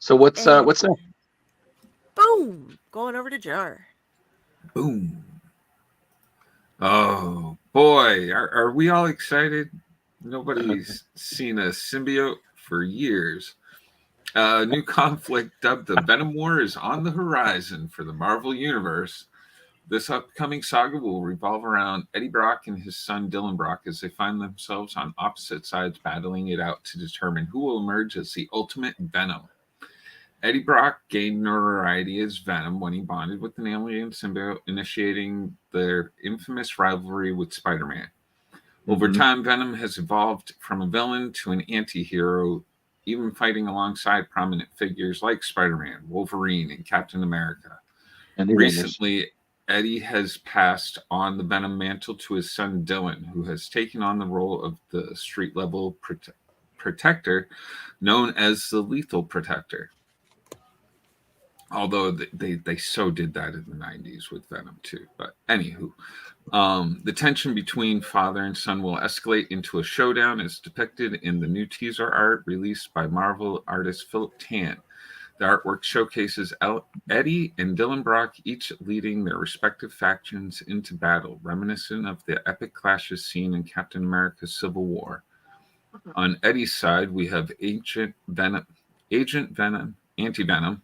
C: So what's next?
B: Boom! Going over to Jar.
A: Boom. Oh boy, are we all excited? Nobody's seen a symbiote for years. A new conflict dubbed the Venom War is on the horizon for the Marvel Universe. This upcoming saga will revolve around Eddie Brock and his son Dylan Brock as they find themselves on opposite sides battling it out to determine who will emerge as the ultimate Venom. Eddie Brock gained notoriety as Venom when he bonded with an alien symbiote, initiating their infamous rivalry with Spider-Man. Over time, Venom has evolved from a villain to an anti-hero, even fighting alongside prominent figures like Spider-Man, Wolverine, and Captain America. Recently, Eddie has passed on the Venom mantle to his son Dylan, who has taken on the role of the street-level protector known as the Lethal Protector. Although they so did that in the 90s with Venom too. But anywho, the tension between father and son will escalate into a showdown as depicted in the new teaser art released by Marvel artist Philip Tan. The artwork showcases Eddie and Dylan Brock each leading their respective factions into battle, reminiscent of the epic clashes seen in Captain America's Civil War. On Eddie's side, we have Agent Venom, Anti-Venom,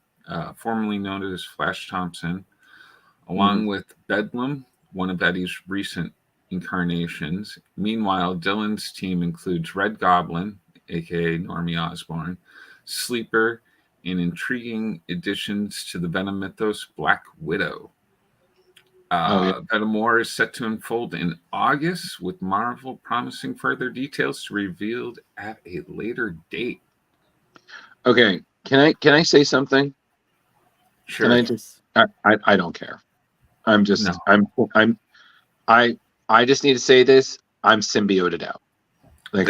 A: formerly known as Flash Thompson, along with Bedlam, one of Eddie's recent incarnations. Meanwhile, Dylan's team includes Red Goblin, aka Normie Osborn, Sleeper, and intriguing additions to the Venom mythos, Black Widow. Venom War is set to unfold in August, with Marvel promising further details to be revealed at a later date.
C: Okay, can I say something?
A: Sure.
C: Can I just? I don't care. I'm just.
A: No.
C: I just need to say this. I'm symbioted out. Like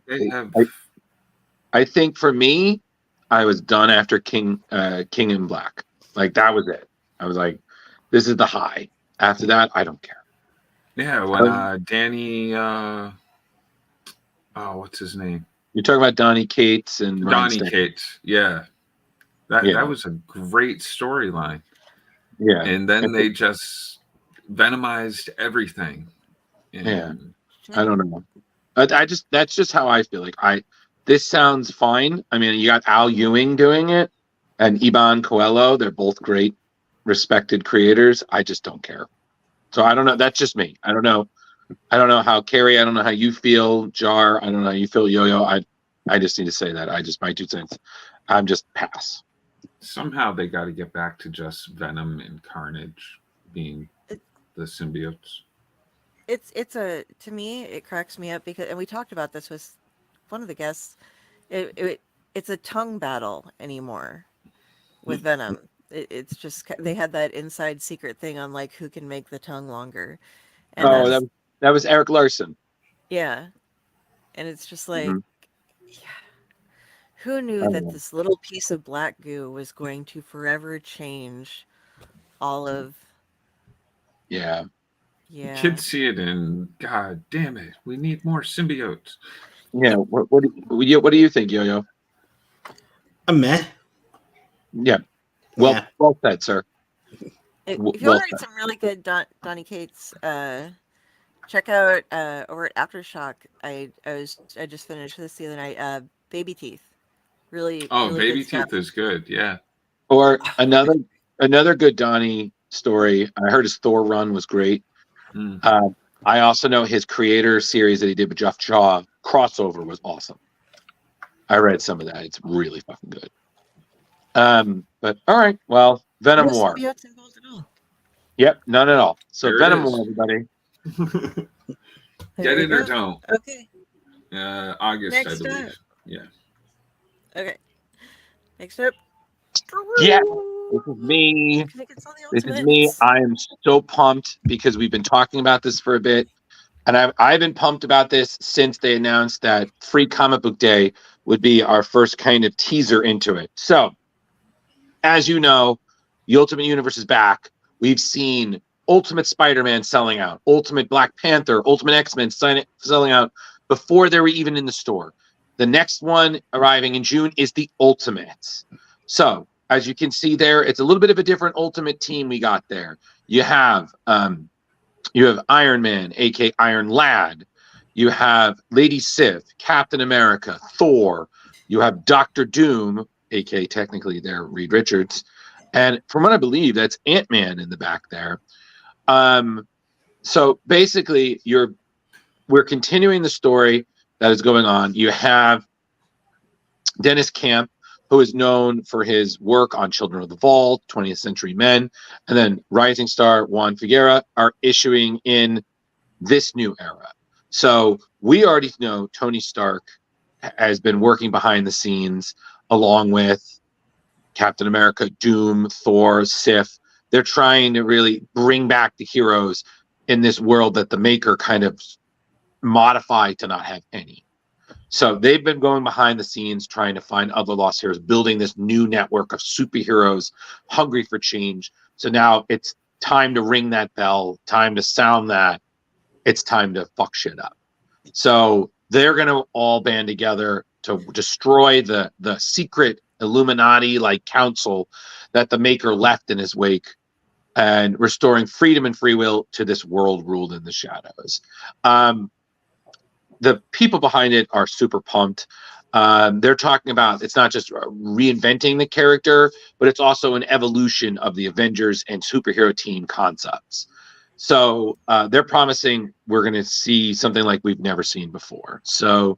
A: they have.
C: I think for me, I was done after King in Black. Like that was it. I was like, this is the high. After that, I don't care.
A: Yeah, when Danny, what's his name?
C: You're talking about Donny Cates and
A: Donny Cates. Yeah, that
C: Yeah.
A: was a great storyline.
C: Yeah,
A: And then they just venomized everything. And
C: yeah. I don't know. That's just how I feel. Like this sounds fine. I mean, you got Al Ewing doing it and Iban Coelho. They're both great, respected creators. I just don't care. So I don't know. That's just me. I don't know how Carrie. I don't know how you feel, Jar. I don't know how you feel, Yo-Yo. I just need to say that. My 2 cents. I'm just pass.
A: Somehow they got to get back to just Venom and Carnage being the symbiotes.
B: To me it cracks me up because, and we talked about this with one of the guests, it's a tongue battle anymore with Venom. It's just they had that inside secret thing on like who can make the tongue longer, and
C: that was Eric Larson.
B: Yeah, and it's just like, yeah, who knew
C: I
B: that
C: know.
B: this little piece of black goo was going to forever change all of?
C: Yeah.
B: Yeah.
A: Kids see it and God damn it, we need more symbiotes.
C: Yeah. What do you think, Yo-Yo?
F: A meh.
C: Yeah. Well said, sir.
B: If you want to read some really good Donny Cates, check out over at Aftershock. I just finished this the other night. Baby Teeth, really.
A: Oh,
B: really
A: Baby
B: good stuff.
A: Teeth is good. Yeah.
C: Or another good Donny story. I heard his Thor run was great. I also know his creator series that he did with Jeff Shaw crossover was awesome. I read some of that. It's really fucking good. But all right, well, Venom War.
B: Symbiotes involved at all.
C: Yep, none at all. So
A: There
C: Venom
A: it is.
C: War, everybody.
A: Get it or don't.
B: Okay.
A: August,
B: Next
A: I believe.
B: up.
A: Yeah.
B: Okay. Next up.
C: Yeah, this is me. This is me. I am so pumped because we've been talking about this for a bit. And I've been pumped about this since they announced that Free Comic Book Day would be our first kind of teaser into it. So, as you know, the Ultimate Universe is back. We've seen Ultimate Spider-Man selling out, Ultimate Black Panther, Ultimate X-Men selling out before they were even in the store. The next one arriving in June is the Ultimates. So, as you can see there, it's a little bit of a different Ultimate team we got there. You have Iron Man, aka Iron Lad. You have Lady Sif, Captain America, Thor. You have Doctor Doom, aka technically there Reed Richards, and from what I believe, that's Ant-Man in the back there. So basically, we're continuing the story that is going on. You have Dennis Camp, who is known for his work on Children of the Vault, 20th Century Men, and then Rising Star Juan Figuera are issuing in this new era. So we already know Tony Stark has been working behind the scenes along with Captain America, Doom, Thor, Sif. They're trying to really bring back the heroes in this world that the Maker kind of modified to not have any. So they've been going behind the scenes trying to find other lost heroes, building this new network of superheroes hungry for change. So now it's time to ring that bell, time to sound that. It's time to fuck shit up. So they're going to all band together to destroy the secret Illuminati like council that the Maker left in his wake, and restoring freedom and free will to this world ruled in the shadows. The people behind it are super pumped. They're talking about it's not just reinventing the character, but it's also an evolution of the Avengers and superhero team concepts. So they're promising we're going to see something like we've never seen before. So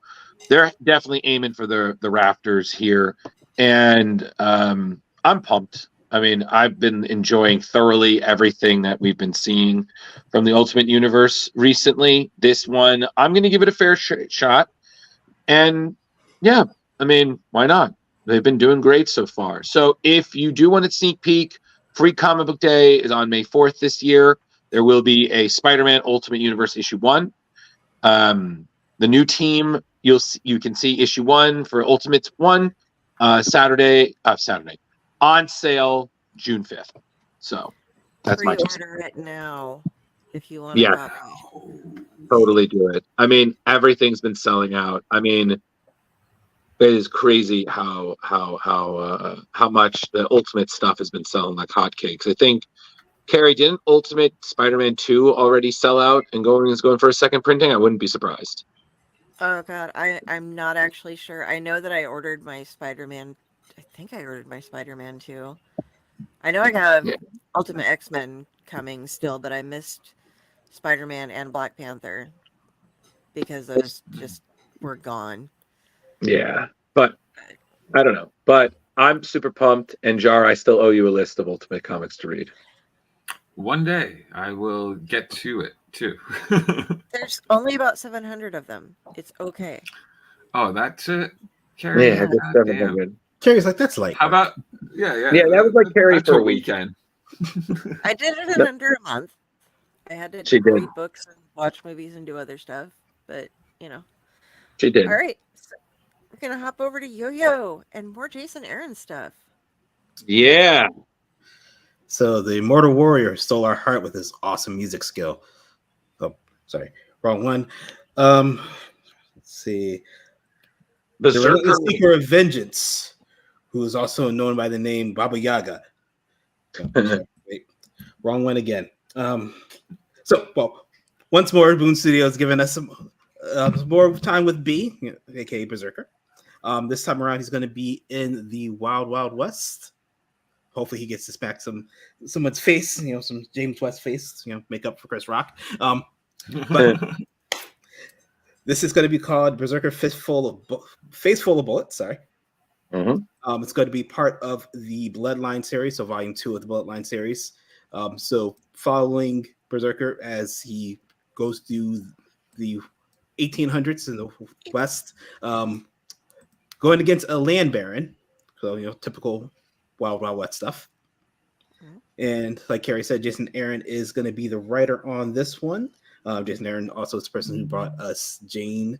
C: they're definitely aiming for the rafters here, and I'm pumped. I mean, I've been enjoying thoroughly everything that we've been seeing from the Ultimate Universe recently. This one, I'm going to give it a fair shot. And yeah, I mean, why not? They've been doing great so far. So if you do want a sneak peek, Free Comic Book Day is on May 4th this year. There will be a Spider-Man Ultimate Universe issue 1. The new team, you can see issue 1 for Ultimates 1 Saturday on sale June 5th. So that's my
B: Pre-order it now if you want
C: Yeah.
B: a copy.
C: Totally do it. I mean, everything's been selling out. I mean, it is crazy how much the Ultimate stuff has been selling like hotcakes. I think, Carrie, didn't Ultimate Spider-Man 2 already sell out and is going for a second printing? I wouldn't be surprised.
B: Oh god, I'm not actually sure. I know that I ordered my Spider-Man. I think I ordered my Spider-Man too. I know I have
C: Yeah.
B: Ultimate X-Men coming still, but I missed Spider-Man and Black Panther because those just were gone.
C: Yeah, but I don't know. But I'm super pumped. And Jar, I still owe you a list of Ultimate comics to read.
A: One day I will get to it too.
B: There's only about 700 of them. It's okay.
A: Oh, that's it. Carrie,
C: Yeah, that's
A: goddamn.
C: 700.
F: Carrie's like, that's light.
A: How about yeah.
C: Yeah, that was like Carrie
A: That's
C: for a
A: a
C: week.
A: weekend.
B: I did it in under a month. I had to
C: She did.
B: read books and watch movies and do other stuff, but you know.
C: She did.
B: All right, so we're gonna hop over to Yo-Yo and more Jason Aaron stuff.
C: Yeah.
F: So the Immortal Warrior stole our heart with his awesome music skill. Oh, sorry, wrong one. Let's see. The
C: Berserker.
F: Relentless Seeker of Vengeance, who is also known by the name Baba Yaga. Oh, wait, wrong one again. Once more, Boom Studios giving us some more time with B, aka Berserker. This time around, he's going to be in the Wild Wild West. Hopefully, he gets to smack someone's face, some James West face, make up for Chris Rock. But this is going to be called Berserker Face Full of Bullets. Sorry.
C: Mm-hmm.
F: It's going to be part of the Bloodline series, so Volume 2 of the Bloodline series. So following Berserker as he goes through the 1800s in the West, going against a land baron, so typical Wild Wild West stuff. And like Carrie said, Jason Aaron is going to be the writer on this one. Jason Aaron also is the person who brought us Jane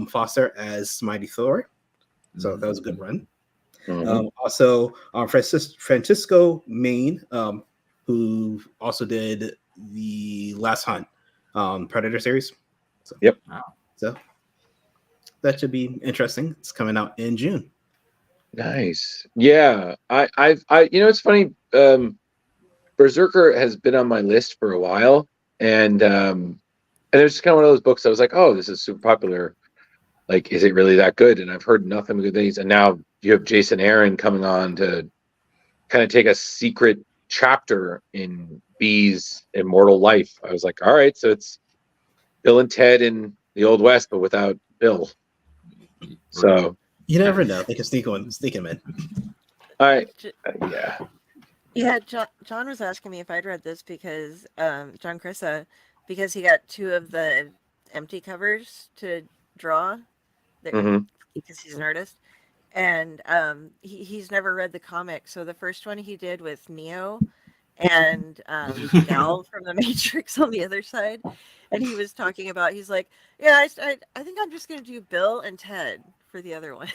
F: Foster as Mighty Thor, so that was a good run.
C: Mm-hmm.
F: Also, Francisco Main, who also did the Last Hunt Predator series. So,
C: yep.
F: So that should be interesting. It's coming out in June.
C: Nice. Yeah. I it's funny. Berserker has been on my list for a while, and it was just kind of one of those books I was like, oh, this is super popular. Like, is it really that good? And I've heard nothing but good things. And now you have Jason Aaron coming on to kind of take a secret chapter in B's immortal life. I was like, all right, so it's Bill and Ted in the Old West, but without Bill. So
F: you never know; they can sneak him in.
C: Yeah.
B: Yeah, John was asking me if I'd read this because John Crissa, because he got 2 of the empty covers to draw, because he's an artist, and he's never read the comic. So the first one he did with Neo, and Gal from the Matrix on the other side. And he was talking about, he's like, yeah, I think I'm just going to do Bill and Ted for the other one.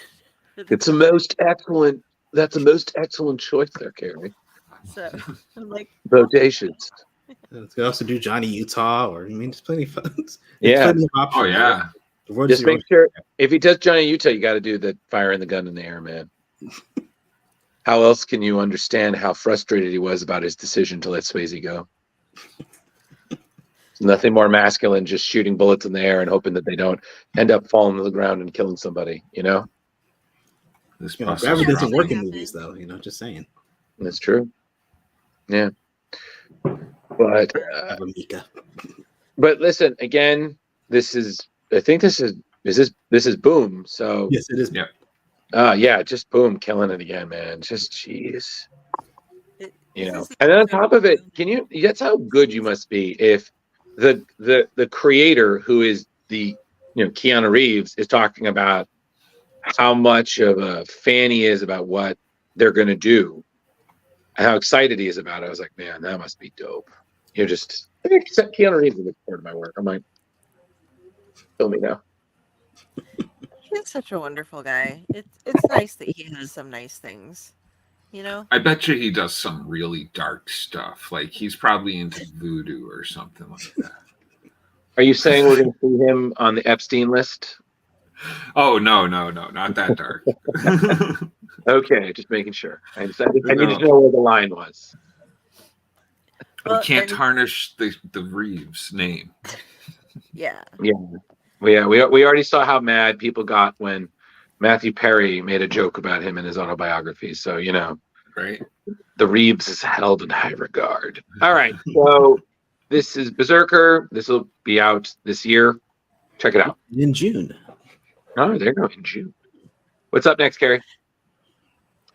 C: It's a most excellent. That's a most excellent choice there, Carrie.
B: So I'm like,
C: Bodacious.
F: You could also do Johnny Utah, or I mean, there's plenty of there's
C: Yeah.
F: plenty of options.
A: Oh yeah.
F: The word
C: Just
F: zero-
C: make sure if he does Johnny Utah, you got to do the firing the gun in the air, man. How else can you understand how frustrated he was about his decision to let Swayze go? It's nothing more masculine, just shooting bullets in the air and hoping that they don't end up falling to the ground and killing somebody. You know,
A: This
F: You know,
A: bus
F: gravity
A: is
F: doesn't
A: rough.
F: work in
B: Happened.
F: movies, though. You know, just saying.
C: that's true. Yeah, but
F: Mika.
C: but listen again. This is. I think this is Boom. So
F: Yes, it is.
A: Yeah.
C: yeah, just Boom, killing it again, man. Just jeez.
B: It-
C: You
B: this
C: know,
B: is the
C: and then on
B: episode
C: top of it,
B: where-
C: can you? That's how good you must be if the creator, who is the Keanu Reeves, is talking about how much of a fan he is about what they're going to do, and how excited he is about it. I was like, man, that must be dope. You're just Keanu Reeves is a big part of my work. I'm like, kill me now.
B: He's such a wonderful guy. It's nice that he has some nice things, you know.
A: I bet you he does some really dark stuff. Like he's probably into voodoo or something like that.
C: Are you saying we're going to see him on the Epstein list?
A: Oh no, not that dark.
C: Okay, just making sure. I needed to
A: No.
C: know where the line was.
A: We can't
B: then-
A: tarnish the Reeves name.
B: Yeah.
C: Yeah. Well, yeah, we already saw how mad people got when Matthew Perry made a joke about him in his autobiography. So,
A: Right?
C: the Reeves is held in high regard. All right. So this is Berserker. This will be out this year. Check it out.
F: In June.
C: Oh, there you go. In June. What's up next, Carrie?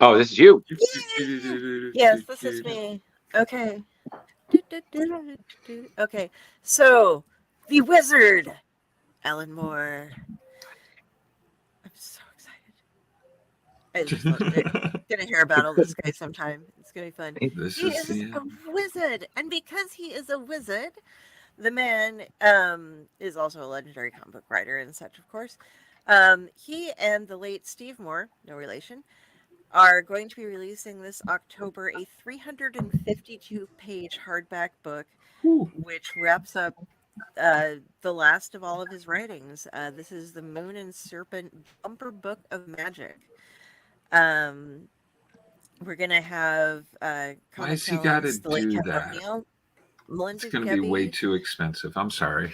C: Oh, this is you.
B: Yes, this is me. Okay. Okay. So, the wizard, Alan Moore. I'm so excited. I just gonna hear about all this guy sometime. It's gonna be fun.
A: This
B: He
A: is
B: is
A: the
B: a wizard, and because he is a wizard, the man is also a legendary comic book writer and such, of course. He and the late Steve Moore, no relation, are going to be releasing this October a 352-page hardback book, which wraps up the last of all of his writings. This is the Moon and Serpent Bumper Book of Magic. We're gonna have
A: Why
B: Comic
A: has he got to
B: Talents, the late
A: do
B: Kevin
A: that?
B: O'Neill, Melinda
A: It's going to be way
B: Gebbie.
A: too expensive. I'm sorry.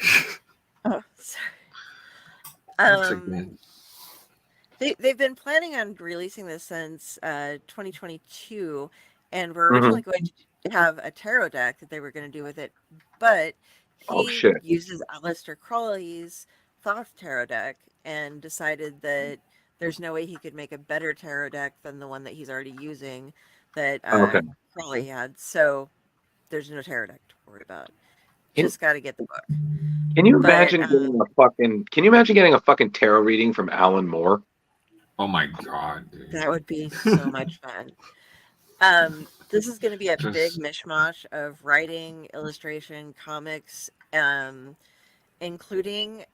B: Oh, sorry.
A: Once again.
B: They've been planning on releasing this since 2022, and we're originally going to have a tarot deck that they were going to do with it, but
C: Oh,
B: he
C: shit.
B: uses Aleister Crowley's Thoth tarot deck and decided that there's no way he could make a better tarot deck than the one that he's already using that
C: Okay.
B: Crowley had. So there's no tarot deck to worry about.
C: Can-
B: Just got to get the book.
C: Can you
B: But,
C: imagine Can you imagine getting a fucking tarot reading from Alan Moore?
A: Oh my God, dude.
B: That would be so much fun. This is going to be a big mishmash of writing, illustration, comics, including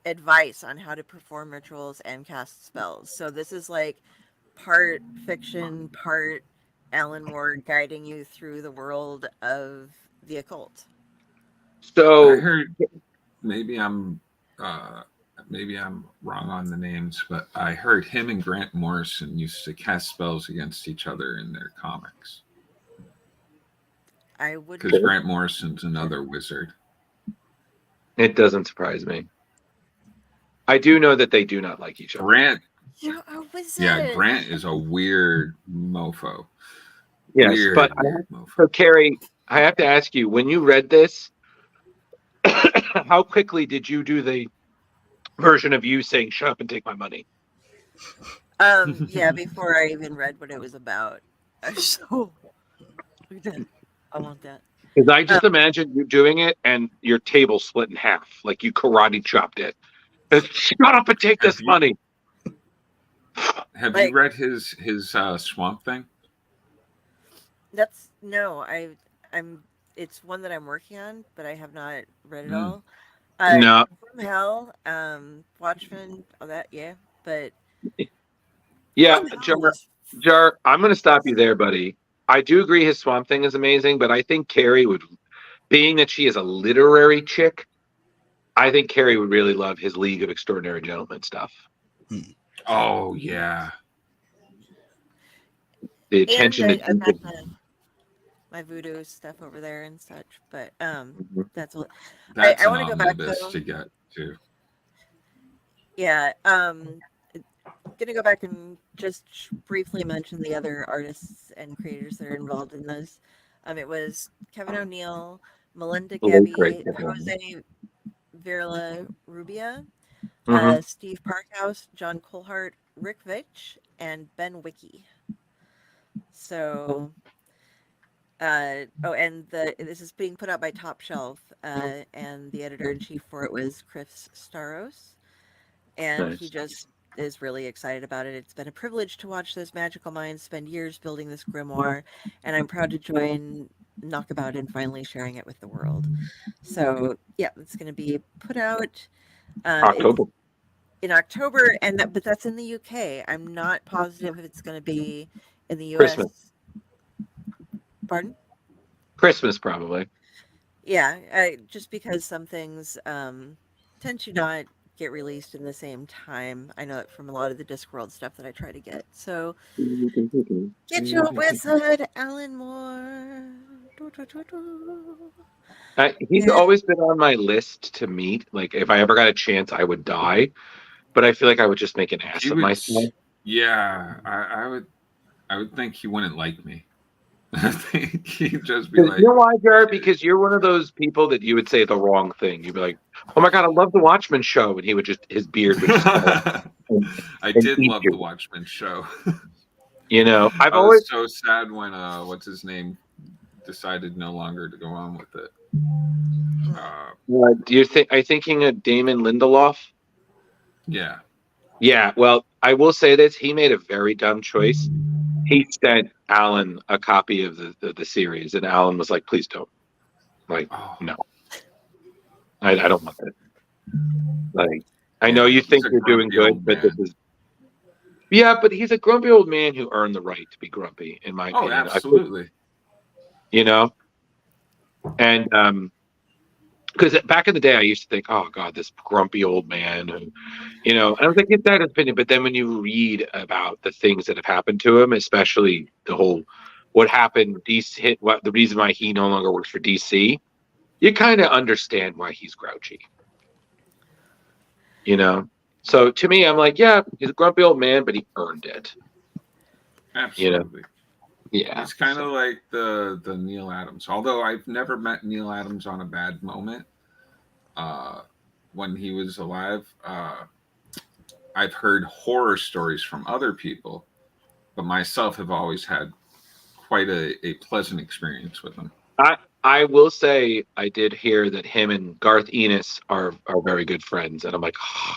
B: advice on how to perform rituals and cast spells. So this is like part fiction, part Alan Moore guiding you through the world of the occult.
C: So
A: I heard maybe I'm wrong on the names, but I heard him and Grant Morrison used to cast spells against each other in their comics.
B: I would
A: Because Grant Morrison's another wizard.
C: it doesn't surprise me. I do know that they do not like each other.
A: Grant,
B: You're a wizard.
A: yeah, Grant is a weird mofo.
C: Yes,
A: Weird,
C: but
A: weird mofo.
C: so Carrie, I have to ask you, when you read this, how quickly did you do the version of you saying "shut up and take my money"?
B: Yeah, before I even read what it was about. I was so I want that.
C: Because I just imagine you doing it and your table split in half, like you karate chopped it. Shut up and take this money.
A: Have
B: Like-
A: you read his Swamp Thing?
B: That's no, I'm it's one that I'm working on, but I have not read it
A: Mm.
B: all.
C: No,
B: From Hell, Watchmen, all that, yeah. But
C: yeah,
B: From Hell
C: Jar,
B: was
C: Jar, I'm going to stop you there, buddy. I do agree his Swamp Thing is amazing, but I think Carrie would, being that she is a literary chick, I think Carrie would really love his League of Extraordinary Gentlemen stuff.
A: Oh yeah.
C: The
B: and
C: attention to
B: I've got
C: detail.
B: my voodoo stuff over there and such. But
C: Mhm.
B: that's what
A: That's
B: I
A: an
B: want to go back
A: omnibus
B: though.
A: to get to.
B: Yeah, gonna go back and just briefly mention the other artists and creators that are involved in this. It was Kevin O'Neill, Melinda
C: Late great.
B: Gebbie, Jose Virla Rubia,
C: Mm-hmm.
B: Steve Parkhouse, John Colhart, Rick Veitch, and Ben Wiki. So, and this is being put out by Top Shelf, and the editor in chief for it was Chris Staros, and he
C: Nice.
B: just is really excited about it. It's been a privilege to watch those magical minds spend years building this grimoire, and I'm proud to join Knockabout in finally sharing it with the world. So, yeah, it's going to be put out. It's
C: October.
B: in October, but that's in the UK. I'm not positive if it's going to be in the
C: Christmas.
B: US. Pardon?
C: Christmas, probably.
B: Yeah, just because some things tend to not get released in the same time. I know it from a lot of the Discworld stuff that I try to get. So get your wizard, Alan Moore. Do, do, do, do.
C: He's
B: And
C: always been on my list to meet. Like, if I ever got a chance, I would die. But I feel like I would just make an ass
A: He
C: of
A: would.
C: myself.
A: Yeah, I would. I would think he wouldn't like me. I think he'd just be
C: You
A: like,
C: know why, Jared? Because you're one of those people that you would say the wrong thing. You'd be like, "Oh my god, I love the Watchmen show," and he would just his beard would just fall
A: I
C: and
A: did
C: eat
A: love the
C: you.
A: Watchmen show.
C: You know, I've
A: I
C: always.
A: was so sad when what's his name decided no longer to go on with it.
C: Do you think? Are you thinking of Damon Lindelof?
A: Yeah.
C: Yeah. Well, I will say this: he made a very dumb choice. He sent Alan a copy of the series, and Alan was like, "Please don't." Like,
A: Oh,
C: no, I don't want that. Like, I know
A: yeah.
C: you
A: He's
C: think
A: a
C: you're doing
A: grumpy
C: good,
A: old
C: but this
A: man.
C: is. Yeah, but he's a grumpy old man who earned the right to be grumpy, in my
A: Oh,
C: opinion. I think,
A: absolutely.
C: you know, and because back in the day, I used to think, "Oh God, this grumpy old man," and and I was like, "Get that opinion." But then when you read about the things that have happened to him, especially the whole what happened, DC hit what the reason why he no longer works for DC, you kind of understand why he's grouchy, you know. So to me, I'm like, yeah, he's a grumpy old man, but he earned it, you know.
A: Absolutely.
C: Yeah.
A: He's kind
C: So.
A: of like the Neil Adams. Although I've never met Neil Adams on a bad moment. Uh, when he was alive, I've heard horror stories from other people, but myself have always had quite a pleasant experience with him.
C: I will say I did hear that him and Garth Ennis are very good friends, and I'm like, oh,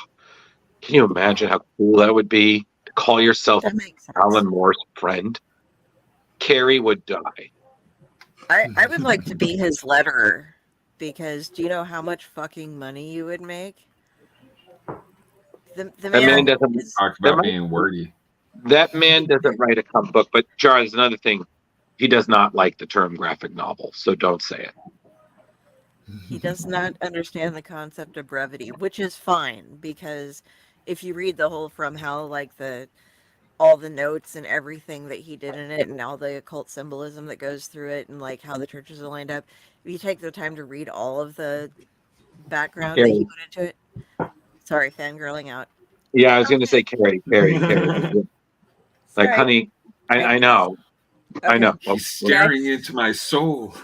C: can you imagine how cool that would be to call yourself
B: that makes sense.
C: Alan Moore's friend? Carrie would die.
B: I would like to be his letterer because do you know how much fucking money you would make? The
C: That man
B: man
A: Oh,
C: doesn't.
B: is
A: talk
C: That,
A: about being wordy.
C: that man doesn't write a comic book. But Jar, there's another thing. He does not like the term graphic novel, so don't say it.
B: he does not understand the concept of brevity, which is fine because if you read the whole From Hell, like all the notes and everything that he did in it and all the occult symbolism that goes through it and like how the churches are lined up, if you take the time to read all of the background that he
C: Carrie.
B: put into it. Sorry, fangirling out.
C: Yeah, I was going to
B: Okay,
C: say Carrie. Like,
B: sorry.
C: honey, I know. I
B: Okay.
C: know.
A: He's staring into my soul.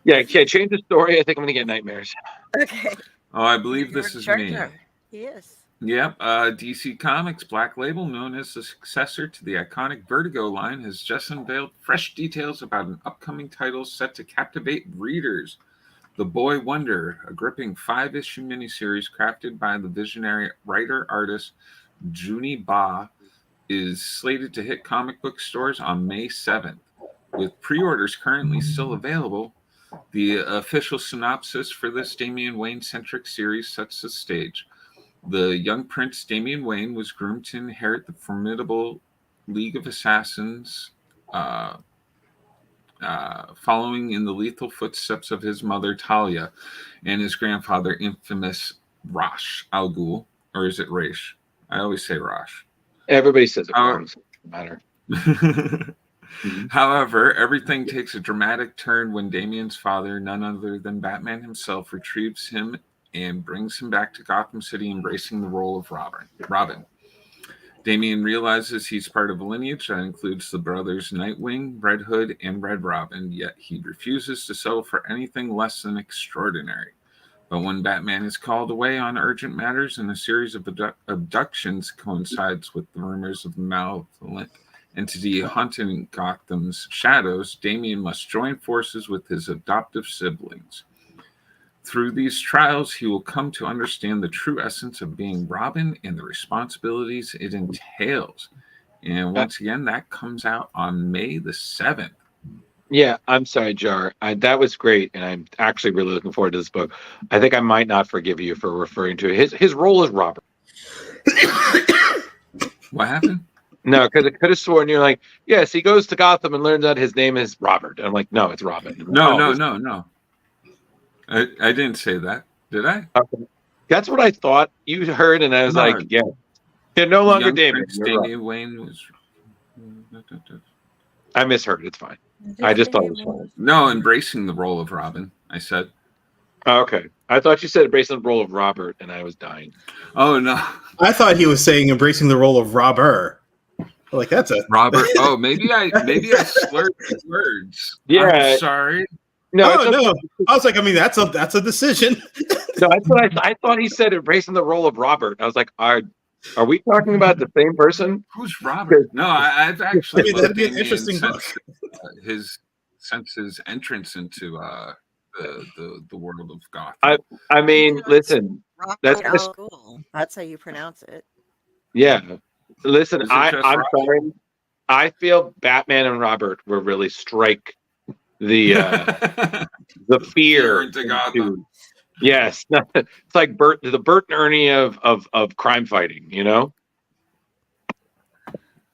C: Yeah, change the story. I think I'm going to get nightmares.
B: Okay.
A: Oh, I believe
B: You're
A: this
B: in
A: is
B: charge
A: me.
B: now. He is.
A: Yep, DC Comics Black Label, known as the successor to the iconic Vertigo line, has just unveiled fresh details about an upcoming title set to captivate readers. The Boy Wonder, a gripping 5-issue miniseries crafted by the visionary writer-artist Juni Ba, is slated to hit comic book stores on May 7th. With pre-orders currently still available, the official synopsis for this Damian Wayne-centric series sets the stage. The young prince Damian Wayne was groomed to inherit the formidable League of Assassins, following in the lethal footsteps of his mother Talia and his grandfather, infamous Ra's al Ghul, or is it Raish? I always say Ra's.
C: Everybody says it wrong, so it doesn't matter.
A: However, everything takes a dramatic turn when Damian's father, none other than Batman himself, retrieves him and brings him back to Gotham City, embracing the role of Robin. Damian realizes he's part of a lineage that includes the brothers Nightwing, Red Hood, and Red Robin, yet he refuses to settle for anything less than extraordinary. But when Batman is called away on urgent matters and a series of abductions coincides with the rumors of the malevolent entity haunting Gotham's shadows, Damian must join forces with his adoptive siblings. Through these trials, he will come to understand the true essence of being Robin and the responsibilities it entails. And once again, that comes out on May the 7th.
C: Yeah, I'm sorry, Jar. That was great, and I'm actually really looking forward to this book. I think I might not forgive you for referring to it. His role as Robert.
A: What happened?
C: No, because I could have sworn you're like, yes, he goes to Gotham and learns that his name is Robert. And I'm like, no, it's Robin.
A: No. I didn't say that. Did I?
C: Okay. That's what I thought you heard, and I was like, yeah. They're no longer Damian.
A: Damian Wayne was...
C: I misheard. It's fine. I just thought it was fine.
A: No, embracing the role of Robin, I said.
C: Oh, okay. I thought you said embracing the role of Robert, and I was dying.
A: Oh, no.
F: I thought he was saying embracing the role of robber. Like, that's a...
A: Robert. Oh, maybe I slurred the words.
C: Yeah.
A: I'm sorry.
F: No. I was like, I mean, that's a decision.
C: No, that's what I thought he said embracing the role of Robert. I was like, are we talking about the same person?
A: Who's Robert? No, I've actually.
F: I mean, that'd be an interesting book.
A: Since his entrance into the world of Gotham.
C: I mean, listen,
B: That's how you pronounce it.
C: Yeah, listen, I'm
A: Robert?
C: sorry. I feel Batman and Robert will really strike the fear
A: into Gotham.
C: Yes, it's like the Bert and Ernie of crime fighting, you know.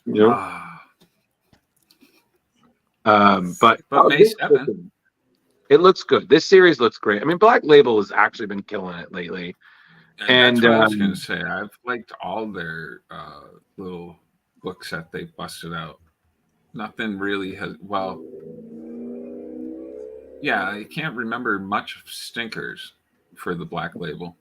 C: But
A: May 7th.
C: It looks good. This series looks great. I mean, Black Label has actually been killing it lately.
A: And that's what I was going to say. I've liked all their little books that they've busted out. Nothing really has. Well, yeah, I can't remember much of stinkers for the Black Label.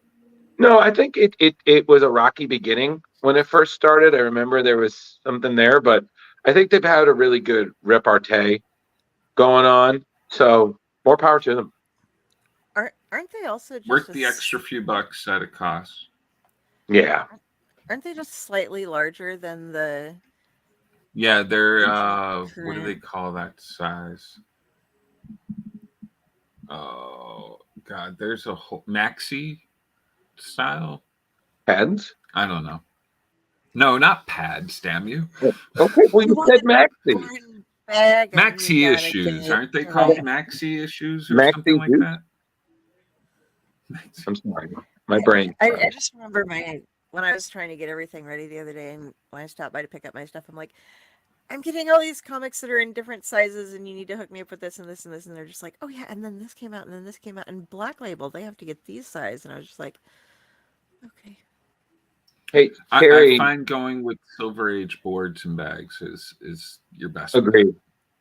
C: No, I think it was a rocky beginning when it first started. I remember there was something there, but I think they've had a really good repartee going on. So more power to them.
B: Aren't they also just
A: worth the extra few bucks that it costs?
C: Yeah.
B: Aren't they just slightly larger than the?
A: Yeah, they're what do they call that size? Oh God, there's a whole maxi style
C: Pads?
A: I don't know. No, not pads. Damn you.
C: Okay, well you said maxi.
A: Maxi issues, aren't they called maxi issues or something like that?
C: I'm sorry, my brain.
B: I just remember when I was trying to get everything ready the other day, and when I stopped by to pick up my stuff, I'm like, I'm getting all these comics that are in different sizes, and you need to hook me up with this and this and this, and they're just like, oh yeah, and then this came out, and then this came out, and Black Label, they have to get these size, and I was just like, okay.
C: Hey,
A: Carrie, I find going with Silver Age boards and bags is your best.
C: Agreed.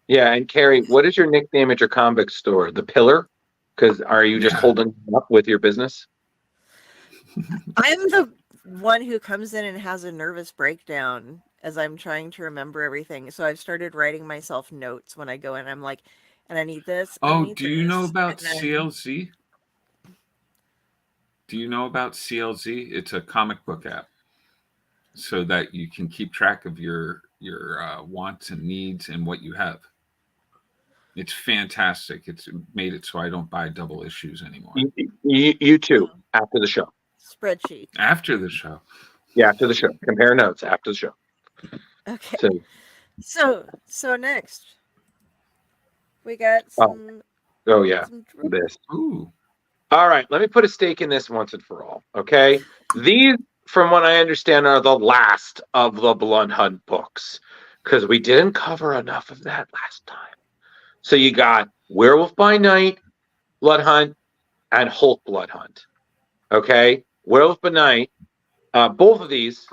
C: Yeah, and Carrie, what is your nickname at your comic store? The Pillar? Because are you just holding up with your business?
B: I'm the one who comes in and has a nervous breakdown as I'm trying to remember everything. So I've started writing myself notes when I go in. I'm like, and I need this.
A: Oh, do you know about CLZ? Do you know about CLZ? It's a comic book app, so that you can keep track of your wants and needs and what you have. It's fantastic. It's made it so I don't buy double issues anymore.
C: You too, after the show.
B: Spreadsheet.
A: After the show.
C: Yeah, after the show. Compare notes after the show.
B: Okay. So next. We got some.
C: Oh yeah,
B: some
C: this.
A: Ooh.
C: All right, let me put a stake in this once and for all. Okay, these, from what I understand, are the last of the Blood Hunt books because we didn't cover enough of that last time. So you got Werewolf by Night, Blood Hunt, and Hulk Blood Hunt. Okay, Werewolf by Night. Both of these.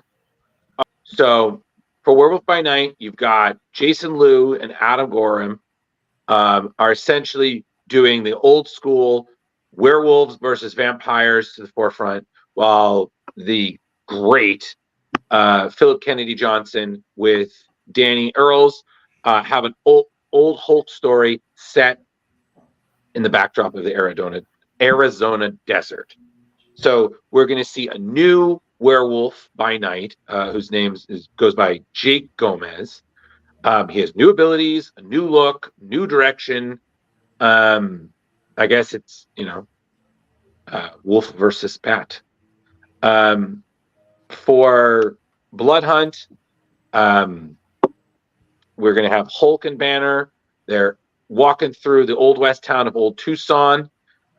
C: So for Werewolf by Night, you've got Jason Liu and Adam Gorham are essentially doing the old school werewolves versus vampires to the forefront, while the great Philip Kennedy Johnson with Danny Earls have an old Hulk story set in the backdrop of the Arizona desert. So we're going to see a new werewolf by night, whose name goes by Jake Gomez. He has new abilities, a new look, new direction. I guess it's, wolf versus bat. For Blood Hunt, we're going to have Hulk and Banner. They're walking through the old west town of Old Tucson,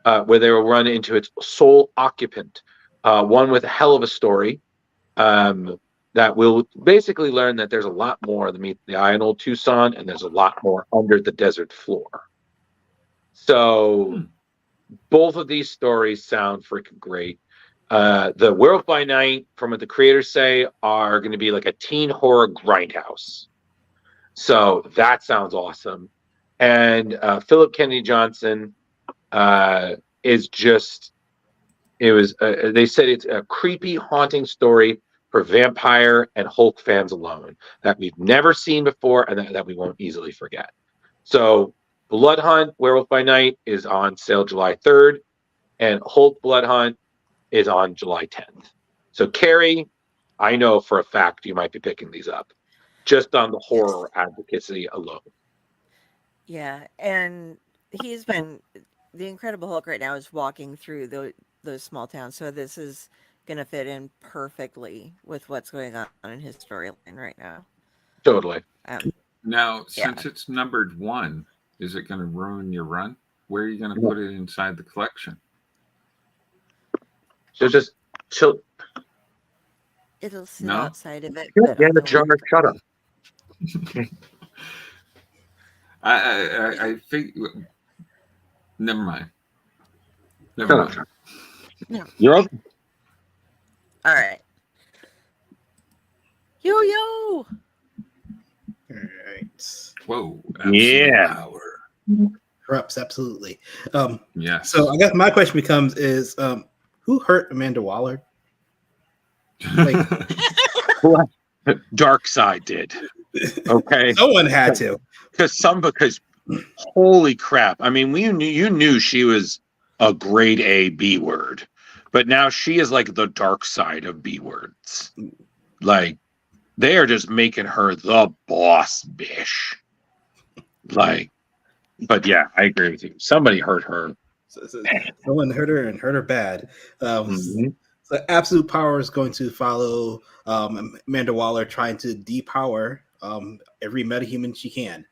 C: where they will run into its sole occupant, one with a hell of a story. That will basically learn that there's a lot more than meets the eye in Old Tucson, and there's a lot more under the desert floor. So both of these stories sound freaking great. The Werewolf by Night, from what the creators say, are going to be like a teen horror grindhouse. So that sounds awesome. And Philip Kennedy Johnson is just, they said it's a creepy, haunting story for vampire and Hulk fans alone that we've never seen before and that we won't easily forget. So Blood Hunt, Werewolf by Night is on sale July 3rd, and Hulk Blood Hunt is on July 10th. So Kari, I know for a fact you might be picking these up just on the horror advocacy alone.
B: Yeah, and he's been the Incredible Hulk right now is walking through those small towns, so this is gonna fit in perfectly with what's going on in his storyline right now.
C: Totally.
A: Now,
B: Yeah.
A: since it's numbered 1, is it going to ruin your run? Where are you going to put it inside the collection?
C: So just chill.
B: It'll sit
A: No?
B: outside of it.
C: Yeah,
B: But
C: the jar, shut up.
A: I think. Never mind.
C: Shut up,
A: mind.
C: John.
B: No.
C: You're up.
B: All right. Yo.
F: All right.
A: Whoa. Absolute
C: Yeah.
A: power.
F: Corrupts, absolutely.
A: Yes.
F: So I guess my question becomes is who hurt Amanda Waller? Like,
C: Dark Side did. Okay.
F: someone had to.
C: Because holy crap. I mean, you knew she was a grade A B word, but now she is like the dark side of B words. Like, they are just making her the boss bish. Like, but yeah, I agree with you. Somebody hurt her.
F: So someone hurt her and hurt her bad.
C: Mhm.
F: So Absolute Power is going to follow Amanda Waller trying to depower every metahuman she can.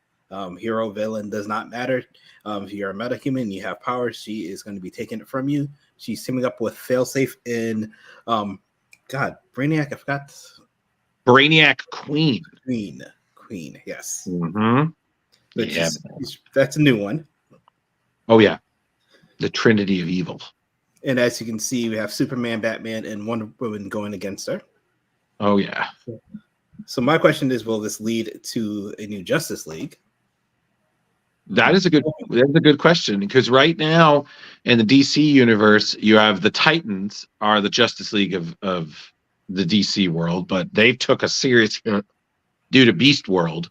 F: Hero, villain does not matter. If you're a metahuman, you have power, she is going to be taking it from you. She's teaming up with Failsafe in Brainiac, I forgot.
C: Brainiac Queen.
F: Queen, yes.
C: Mm-hmm.
F: Yeah. That's a new one.
C: Oh yeah. The Trinity of Evil.
F: And as you can see, we have Superman, Batman, and Wonder Woman going against her.
C: Oh yeah.
F: So my question is, will this lead to a new Justice League?
C: That's a good question, because right now in the DC universe, you have the Titans are the Justice League of the DC world, but they took a serious hit due to Beast World.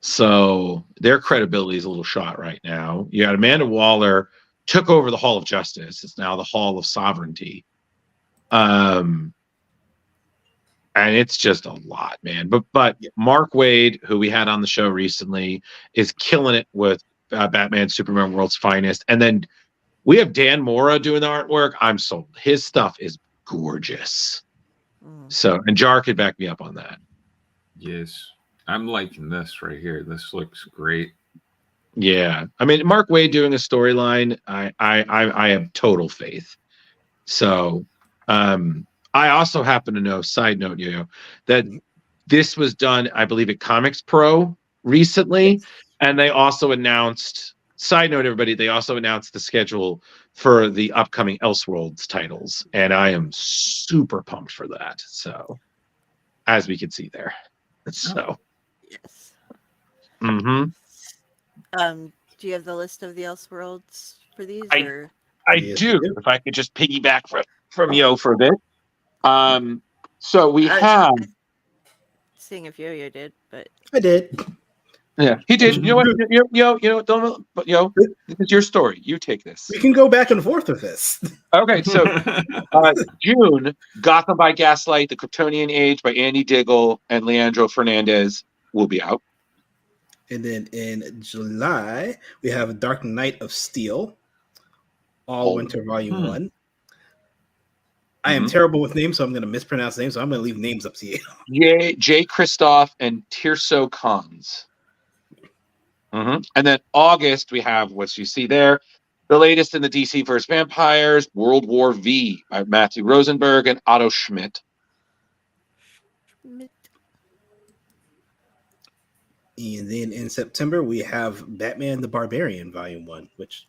C: So their credibility is a little shot right now. You got Amanda Waller took over the Hall of Justice. It's now the Hall of Sovereignty. And it's just a lot, man. But Mark Waid, who we had on the show recently, is killing it with Batman, Superman, World's Finest. And then we have Dan Mora doing the artwork. I'm sold. His stuff is gorgeous. So, and Jar could back me up on that.
A: Yes. I'm liking this right here. This looks great.
C: Yeah, I mean, Mark Waid doing a storyline, I have total faith. So, I also happen to know, side note, Yo-Yo, that this was done, I believe, at Comics Pro recently, and they also announced. Side note, everybody, they also announced the schedule for the upcoming Elseworlds titles, and I am super pumped for that. So, as we can see there, so.
B: Yes.
C: Mhm.
B: Do you have the list of the Elseworlds for these,
C: I
B: or
C: I
F: Yes,
C: do.
F: we do.
C: If I could just piggyback from Yo for a bit. So we have.
B: seeing if Yo-Yo did, but
F: I did.
C: Yeah, he did. You know what? Don't. But this is your story. You take this.
F: We can go back and forth with this.
C: Okay, so June, Gotham by Gaslight, The Kryptonian Age by Andy Diggle and Leandro Fernandez will be out.
F: And then in July, we have Dark Knight of Steel, All Winter Volume 1. I am terrible with names, so I'm going to mispronounce names, so I'm going to leave names up to you.
C: Jay Kristoff and Tirso Khans. And then August, we have what you see there. The latest in the DC vs. Vampires, World War V by Matthew Rosenberg and Otto Schmidt.
F: And then in September, we have Batman the Barbarian Volume 1, which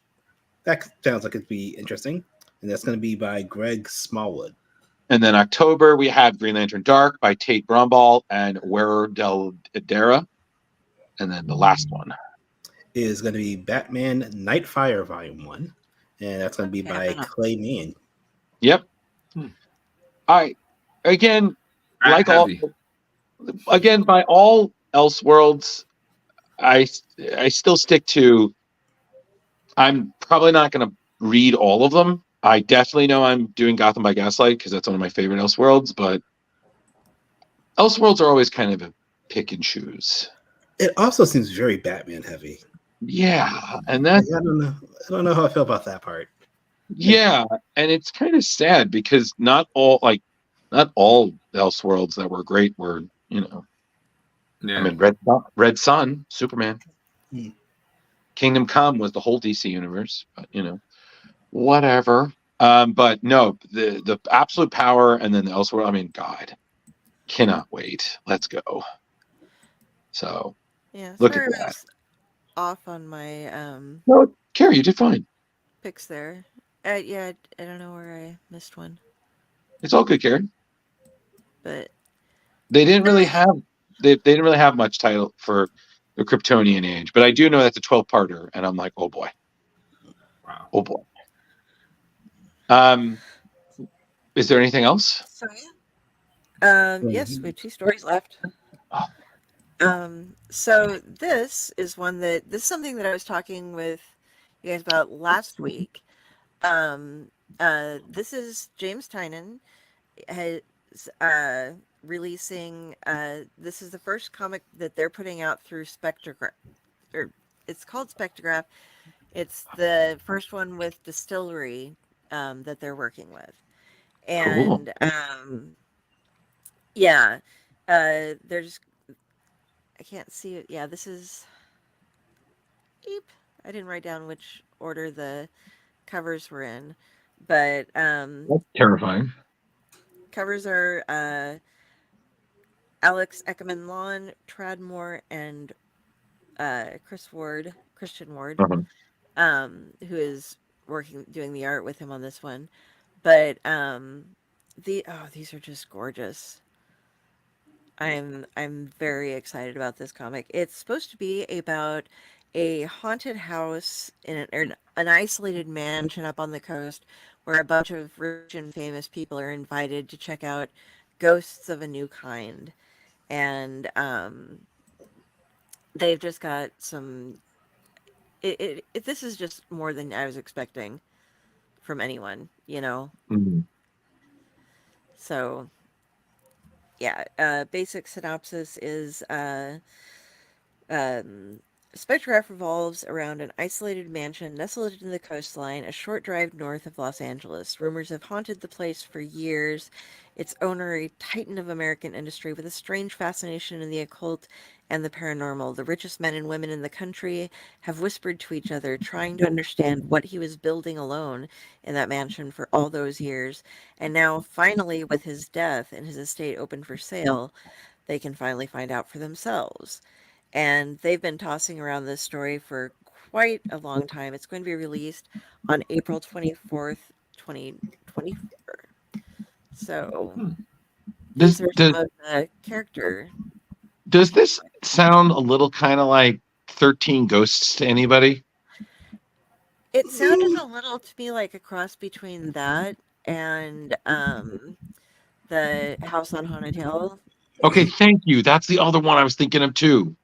F: that sounds like it'd be interesting. And that's going to be by Greg Smallwood.
C: And then October, we have Green Lantern Dark by Tate Brombal and Wearer del Idera. And then the last one
F: is going to be Batman Nightfire Volume 1. And that's going to be by Clay Mann.
C: Yep. Again, like
A: heavy.
C: by all Elseworlds, I still stick to. I'm probably not going to read all of them. I definitely know I'm doing Gotham by Gaslight because that's one of my favorite Elseworlds, but Elseworlds are always kind of a pick and choose.
F: It also seems very Batman heavy.
C: Yeah, and that
F: I don't know how I feel about that part.
C: Yeah, and it's kind of sad because not all Elseworlds that were great were, I mean, Red Sun, Superman, Kingdom Come was the whole DC universe, but whatever. But no, the Absolute Power and then the Elseworld. I mean, God, cannot wait. Let's go. So
B: yeah,
C: look
B: sorry
C: at
B: I
C: that.
B: was off on my
C: No, Carrie, you did fine.
B: picks there. Yeah, I don't know where I missed one,
C: It's all good, Carrie.
B: but
C: They didn't really have they didn't really have much title for the Kryptonian Age, but I do know that's a 12-parter, and I'm like, oh boy.
A: Wow.
C: Oh boy. Is there anything else?
B: so yeah. Yes, we have 2 stories left. So this is something that I was talking with you guys about last week. This is James Tynion has releasing. This is the first comic that they're putting out through Spectrograph, or it's called Spectrograph. It's the first one with Distillery that they're working with, and yeah, there's. I can't see it. Yeah, this is. Eep. I didn't write down which order the covers were in, but
C: That's terrifying.
B: covers are Alex Eckerman Lawn, Tradmore, and Christian Ward, who is doing the art with him on this one. But these are just gorgeous. I'm very excited about this comic. It's supposed to be about a haunted house in an isolated mansion up on the coast where a bunch of rich and famous people are invited to check out ghosts of a new kind. And they've just got some this is just more than I was expecting from anyone, So yeah, basic synopsis is Spectrograph revolves around an isolated mansion nestled in the coastline, a short drive north of Los Angeles. Rumors have haunted the place for years. Its owner, a titan of American industry with a strange fascination in the occult and the paranormal. The richest men and women in the country have whispered to each other, trying to understand what he was building alone in that mansion for all those years. And now, finally, with his death and his estate open for sale, they can finally find out for themselves. And they've been tossing around this story for quite a long time. It's going to be released on April 24th, 2024. So
C: Does
B: these are
C: does
B: some of the character.
C: does this sound a little kind of like 13 Ghosts to anybody?
B: It sounded a little to me like a cross between that and the House on Haunted Hill.
C: Okay, thank you. That's the other one I was thinking of too.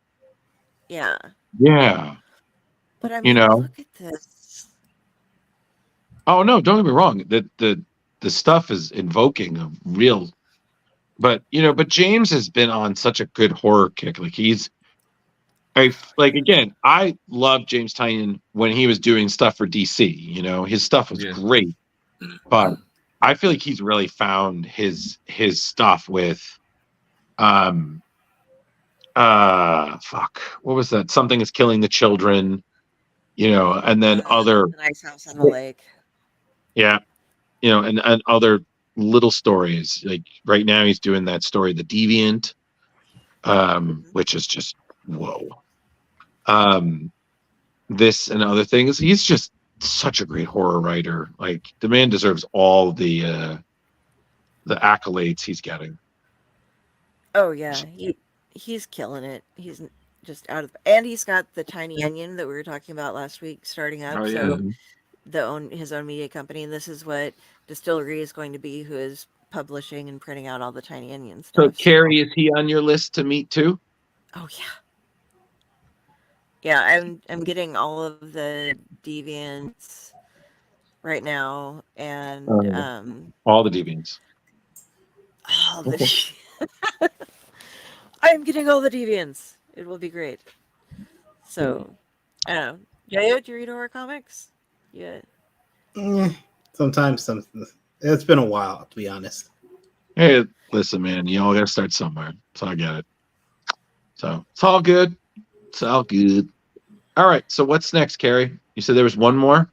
B: Yeah.
C: Yeah,
B: But I
C: you
B: mean,
C: know.
B: look at this.
C: Oh no, don't get me wrong. The stuff is invoking a real, but but James has been on such a good horror kick. Like like again, I loved James Tynion when he was doing stuff for DC. His stuff was
A: Yeah.
C: great, but I feel like he's really found his stuff with fuck, what was that? Something is killing the children, and then other,
B: The Nice House on the Lake.
C: yeah, and other little stories. Like right now he's doing that story, The Deviant, which is just whoa. This and other things. He's just such a great horror writer. Like the man deserves all the accolades he's getting.
B: Oh yeah, he's killing it. He's just out of, and he's got the Tiny Onion that we were talking about last week starting up.
A: Oh, yeah.
B: So his own media company, and this is what Distillery is going to be, who is publishing and printing out all the Tiny Onion
C: So
B: stuff.
C: Carrie, is he on your list to meet too?
B: Oh yeah. Yeah, I'm getting all of the Deviants right now, and
C: All the Deviants.
B: all the I'm getting all the Deviants. It will be great. So, I don't know. Yayo, do you read horror comics? Yeah.
F: Sometimes it's been a while, to be honest.
C: Hey, listen, man, you all got to start somewhere. So I get it. So it's all good. It's all good. All right. So what's next, Carrie? You said there was one more?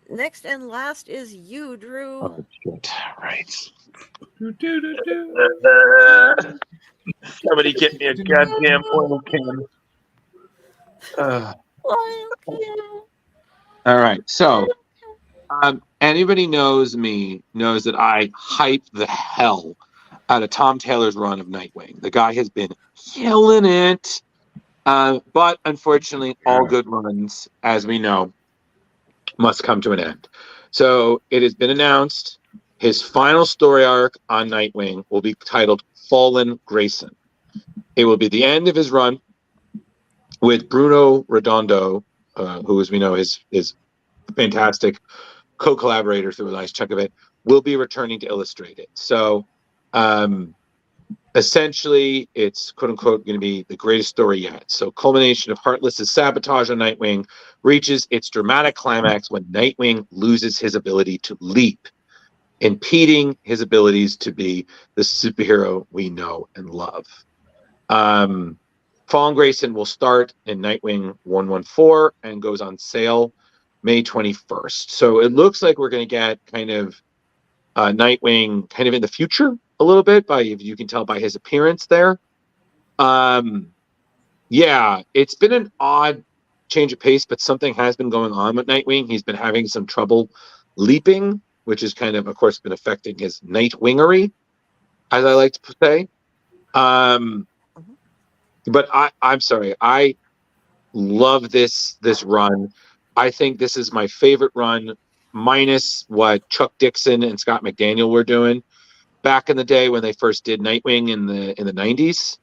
B: Next and last is you, Drew.
C: Oh, shit. Right. Somebody get me a goddamn oil can. All right. So anybody knows me knows that I hype the hell out of Tom Taylor's run of Nightwing. The guy has been killing it. But unfortunately, all good runs, as we know, must come to an end. So it has been announced his final story arc on Nightwing will be titled Fallen Grayson. It will be the end of his run with Bruno Redondo, who, as we know, is fantastic co-collaborator through a nice chunk of it, will be returning to illustrate it. So essentially, it's quote-unquote going to be the greatest story yet. So culmination of Heartless's sabotage on Nightwing reaches its dramatic climax when Nightwing loses his ability to leap, impeding his abilities to be the superhero we know and love. Fallen Grayson will start in Nightwing 114 and goes on sale May 21st. So it looks like we're going to get kind of Nightwing kind of in the future a little bit, if you can tell by his appearance there. Yeah, it's been an odd change of pace, but something has been going on with Nightwing. He's been having some trouble leaping, which is kind of course, been affecting his Nightwingery, as I like to say. But I'm sorry, I love this run. I think this is my favorite run, minus what Chuck Dixon and Scott McDaniel were doing back in the day when they first did Nightwing in the 90s.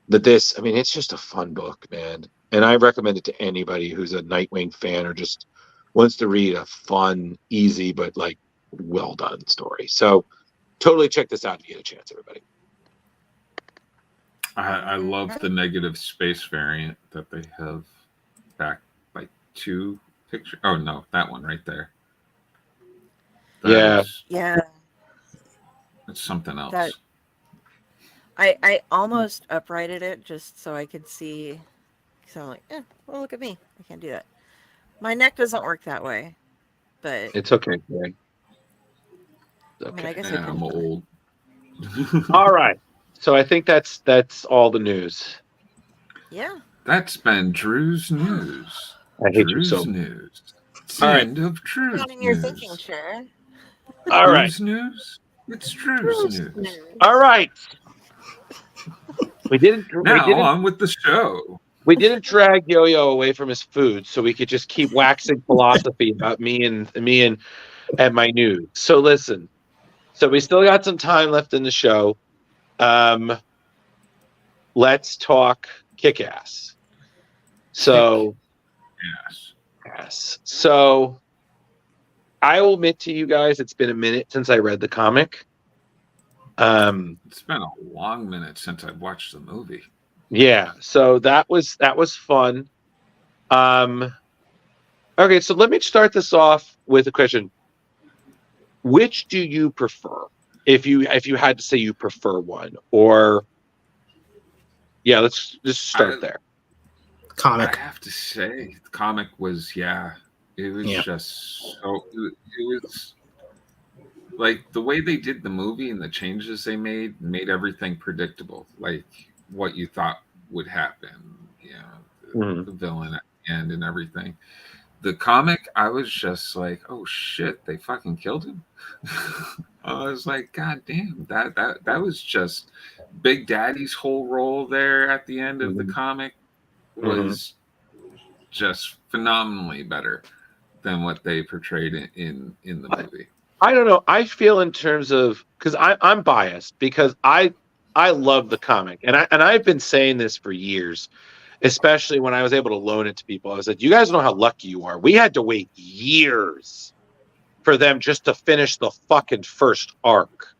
C: But this, I mean, it's just a fun book, man. And I recommend it to anybody who's a Nightwing fan or just wants to read a fun, easy, but like well done story. So totally check this out if you get a chance, everybody.
A: I love the negative space variant that they have back, like 2 pictures. Oh no, that one right there.
C: Yeah.
B: Yeah,
A: That's something else.
B: that I almost uprighted it just so I could see. So I'm like, well, look at me. I can't do that. My neck doesn't work that way, but
C: It's okay, Greg.
B: I mean, I
C: Okay.
B: guess I
A: Yeah, I'm
B: could.
A: old.
C: All right. So I think that's all the news.
B: Yeah.
A: That's been Drew's news.
C: I hate you
A: Drew's
C: so much.
A: news. It's
C: All
A: the
C: right.
A: end of Drew's
B: Not in your thinking
A: news.
B: chair.
C: All right.
A: Whose news? It's Drew's
B: Drew's
A: news.
B: news.
C: All right. We
A: Now on with the show.
C: didn't drag Yo-Yo away from his food, so we could just keep waxing philosophy about me and my news. So listen. So we still got some time left in the show. Let's talk Kick-Ass. So
A: Yes.
C: So I will admit to you guys, it's been a minute since I read the comic.
A: It's been a long minute since I've watched the movie.
C: Yeah, so that was fun. Okay, so let me start this off with a question. Which do you prefer? If you had to say you prefer one, or yeah, let's just start there.
F: Comic.
A: I have to say, the comic was it was just so it was like the way they did the movie and the changes they made everything predictable, like what you thought would happen. The villain at the end and everything. The comic, I was just like, oh shit, they fucking killed him. I was like, god damn, that was just Big Daddy's whole role there at the end of the comic was just phenomenally better than what they portrayed in the movie.
C: I don't know. I feel in terms of, because I'm biased because I love the comic, and I've been saying this for years, especially when I was able to loan it to people. I was like, you guys know how lucky you are. We had to wait years for them just to finish the fucking first arc.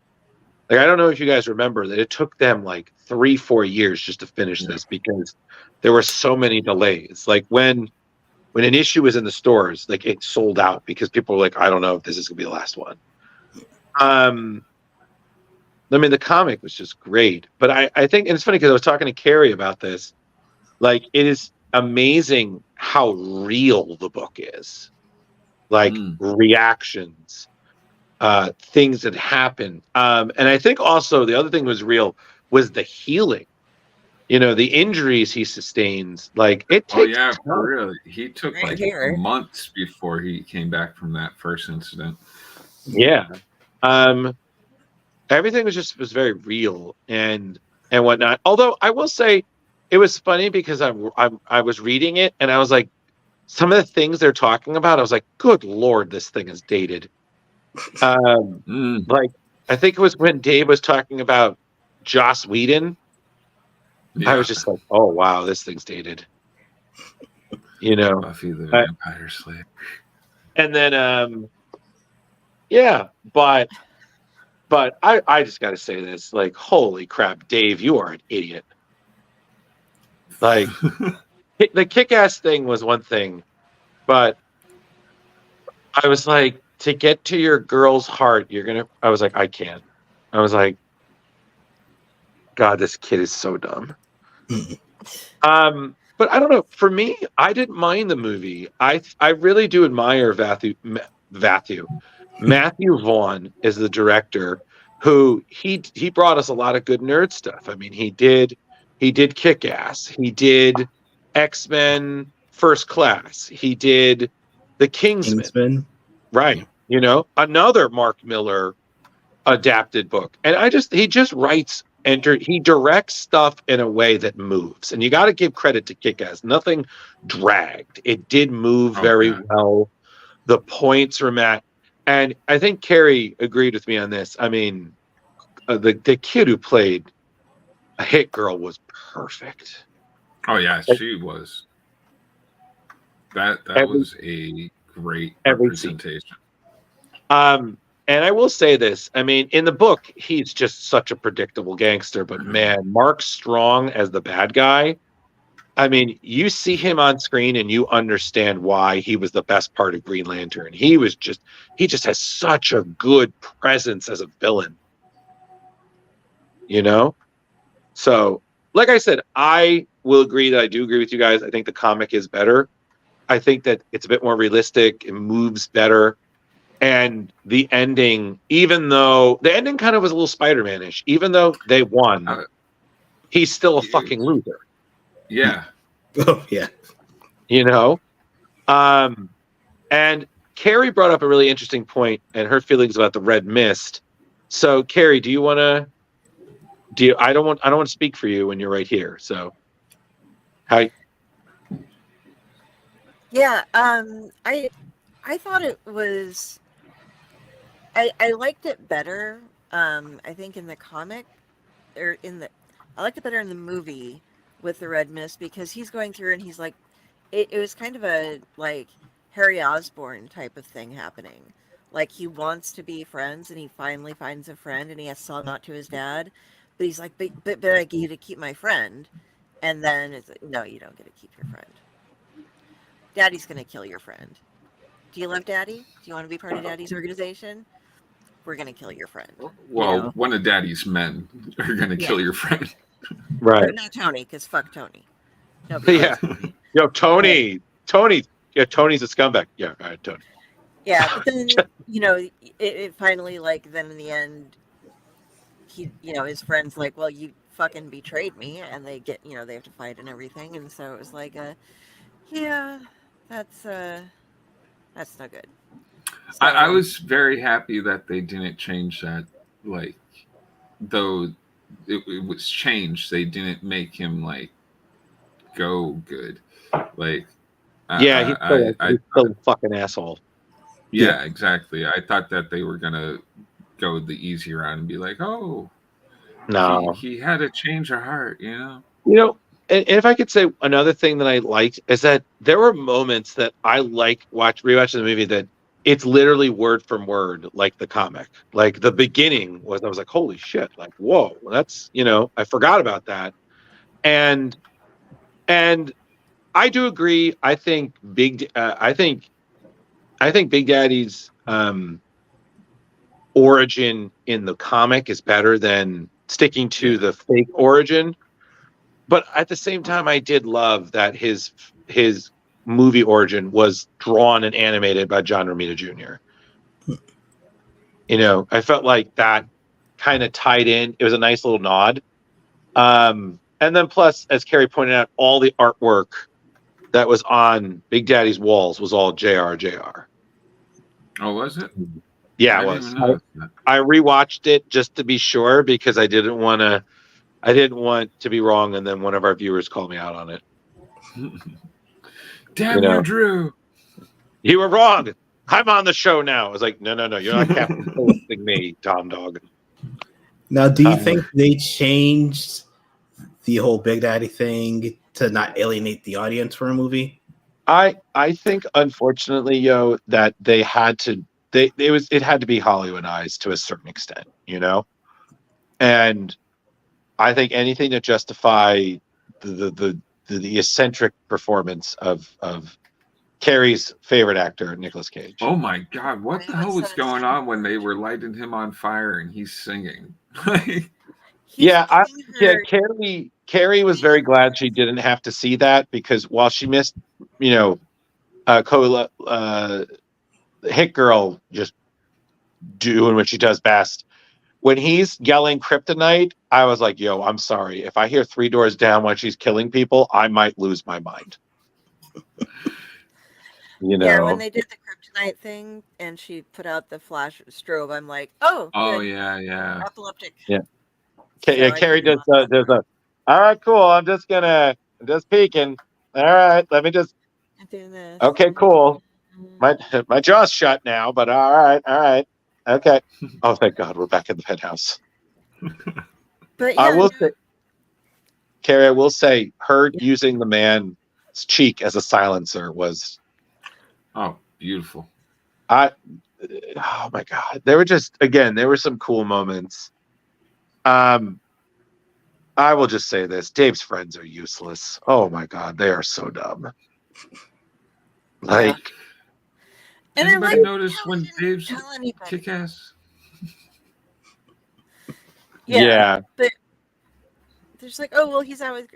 C: Like, I don't know if you guys remember that it took them like 3-4 years just to finish this because there were so many delays. Like when an issue was in the stores, like it sold out because people were like, I don't know if this is gonna be the last one. I mean, the comic was just great, but I think, and it's funny because I was talking to Kari about this. Like, it is amazing how real the book is. Like reactions, things that happen, and I think also the other thing was real was the healing. The injuries he sustains, like it takes time.
A: Really. He took
B: Right
A: like
B: here.
A: months before he came back from that first incident.
C: Yeah. Everything was very real and whatnot. Although I will say it was funny because I was reading it and I was like, some of the things they're talking about, I was like, good Lord, this thing is dated. Like, I think it was when Dave was talking about Joss Whedon.
A: Yeah.
C: I was just like, oh wow, this thing's dated.
A: Buffy the Vampire Slayer.
C: And then but I just gotta say this, like, holy crap, Dave, you are an idiot. Like the Kick-Ass thing was one thing, but I was like, to get to your girl's heart, I was like, I can't. I was like, God, this kid is so dumb. But I don't know. For me, I didn't mind the movie. I really do admire Matthew Vaughn is the director, who he brought us a lot of good nerd stuff. I mean, he did Kick-Ass. He did X-Men First Class. He did The Kingsman. Right. Another Mark Miller adapted book. And he just writes he directs stuff in a way that moves. And you got to give credit to Kick-Ass. Nothing dragged. It did move very well. The points were met. And I think Kari agreed with me on this. I mean, the kid who played a Hit Girl was perfect.
A: Oh yeah, she was. That was a great representation.
C: And I will say this. I mean, in the book, he's just such a predictable gangster. But man, Mark Strong as the bad guy, I mean, you see him on screen and you understand why he was the best part of Green Lantern. He just has such a good presence as a villain, you know? So, like I said, I will agree that I do agree with you guys. I think the comic is better. I think that it's a bit more realistic. It moves better. And the ending, even though the ending kind of was a little Spider-Man-ish, even though they won,
A: Uh,
C: he's still a fucking loser,
A: Yeah.
F: Oh yeah.
C: you know? And Carrie brought up a really interesting point and her feelings about the red mist. So, Carrie, I don't want to speak for you when you're right here. So, how?
B: Yeah, I thought it was I liked it better. I think in the comic or I liked it better in the movie with the red mist because he's going through and he's like it was kind of a like Harry Osborn type of thing happening. Like he wants to be friends and he finally finds a friend and he has to tell not to his dad, but he's like, but I get to keep my friend, and then it's like, no, you don't get to keep your friend. Daddy's gonna kill your friend. Do you love Daddy? Do you want to be part of Daddy's organization? We're gonna kill your friend.
A: Well, one of Daddy's men are gonna kill your friend.
C: Right.
B: But not Tony, because fuck Tony. Nobody
C: Yeah. Yo, Tony's a scumbag. Yeah, all right, Tony.
B: Yeah, but then it finally like then in the end, he his friend's like, well, you fucking betrayed me, and they get they have to fight and everything, and so it was like yeah, that's no good. So,
A: I was very happy that they didn't change that. Like, though it was changed, they didn't make him like go good. Like,
C: Yeah, he's still a fucking asshole.
A: Yeah, exactly. I thought that they were gonna go the easy route and be like, oh,
C: No,
A: he had a change of heart,
C: and if I could say another thing that I liked is that there were moments that I rewatching the movie that it's literally word from word like the comic. Like the beginning I was like, holy shit, like whoa, that's I forgot about that. And I do agree. I think Big Daddy's origin in the comic is better than sticking to the fake origin. But at the same time, I did love that his movie origin was drawn and animated by John Romita Jr. I felt like that kind of tied in. It was a nice little nod. And then plus, as Carrie pointed out, all the artwork that was on Big Daddy's walls was all JR.
A: Oh, was it?
C: Yeah, it was. I rewatched it just to be sure because I didn't want to be wrong, and then one of our viewers called me out on it.
A: Damn you, Drew!
C: You were wrong. I'm on the show now. I was like, no, you're not capitalisting me, Tom Dog.
F: Now, do you think they changed the whole Big Daddy thing to not alienate the audience for a movie?
C: I think, unfortunately, that they had to. It had to be Hollywoodized to a certain extent, and I think anything to justify the eccentric performance of Carrie's favorite actor, Nicolas Cage.
A: Oh my God! What the hell was going on when they were lighting him on fire and he's singing?
C: Carrie was very glad she didn't have to see that because while she missed, Hit Girl just doing what she does best. When he's yelling kryptonite, I was like, yo, I'm sorry. If I hear Three Doors Down when she's killing people, I might lose my mind.
B: Yeah, when they did the kryptonite thing and she put out the flash strobe, I'm like, oh,
A: yeah.
B: Epileptic.
C: Yeah. Carrie does all right, cool. I'm just peeking. All right, let me just.
B: Do this.
C: Okay, cool. My jaw's shut now, but all right. Okay. Oh, thank God, we're back in the penthouse.
B: But yeah,
C: I will say, Carrie, I will say, her using the man's cheek as a silencer was.
A: Oh, beautiful.
C: oh my god, there were some cool moments. I will just say this: Dave's friends are useless. Oh my god, they are so dumb. Like,
B: And I
A: Anybody
B: like
A: notice
B: how he
A: when
B: didn't
A: Dave's
B: tell anybody.
A: kick-ass?
C: yeah.
B: But there's like, oh well, he's out with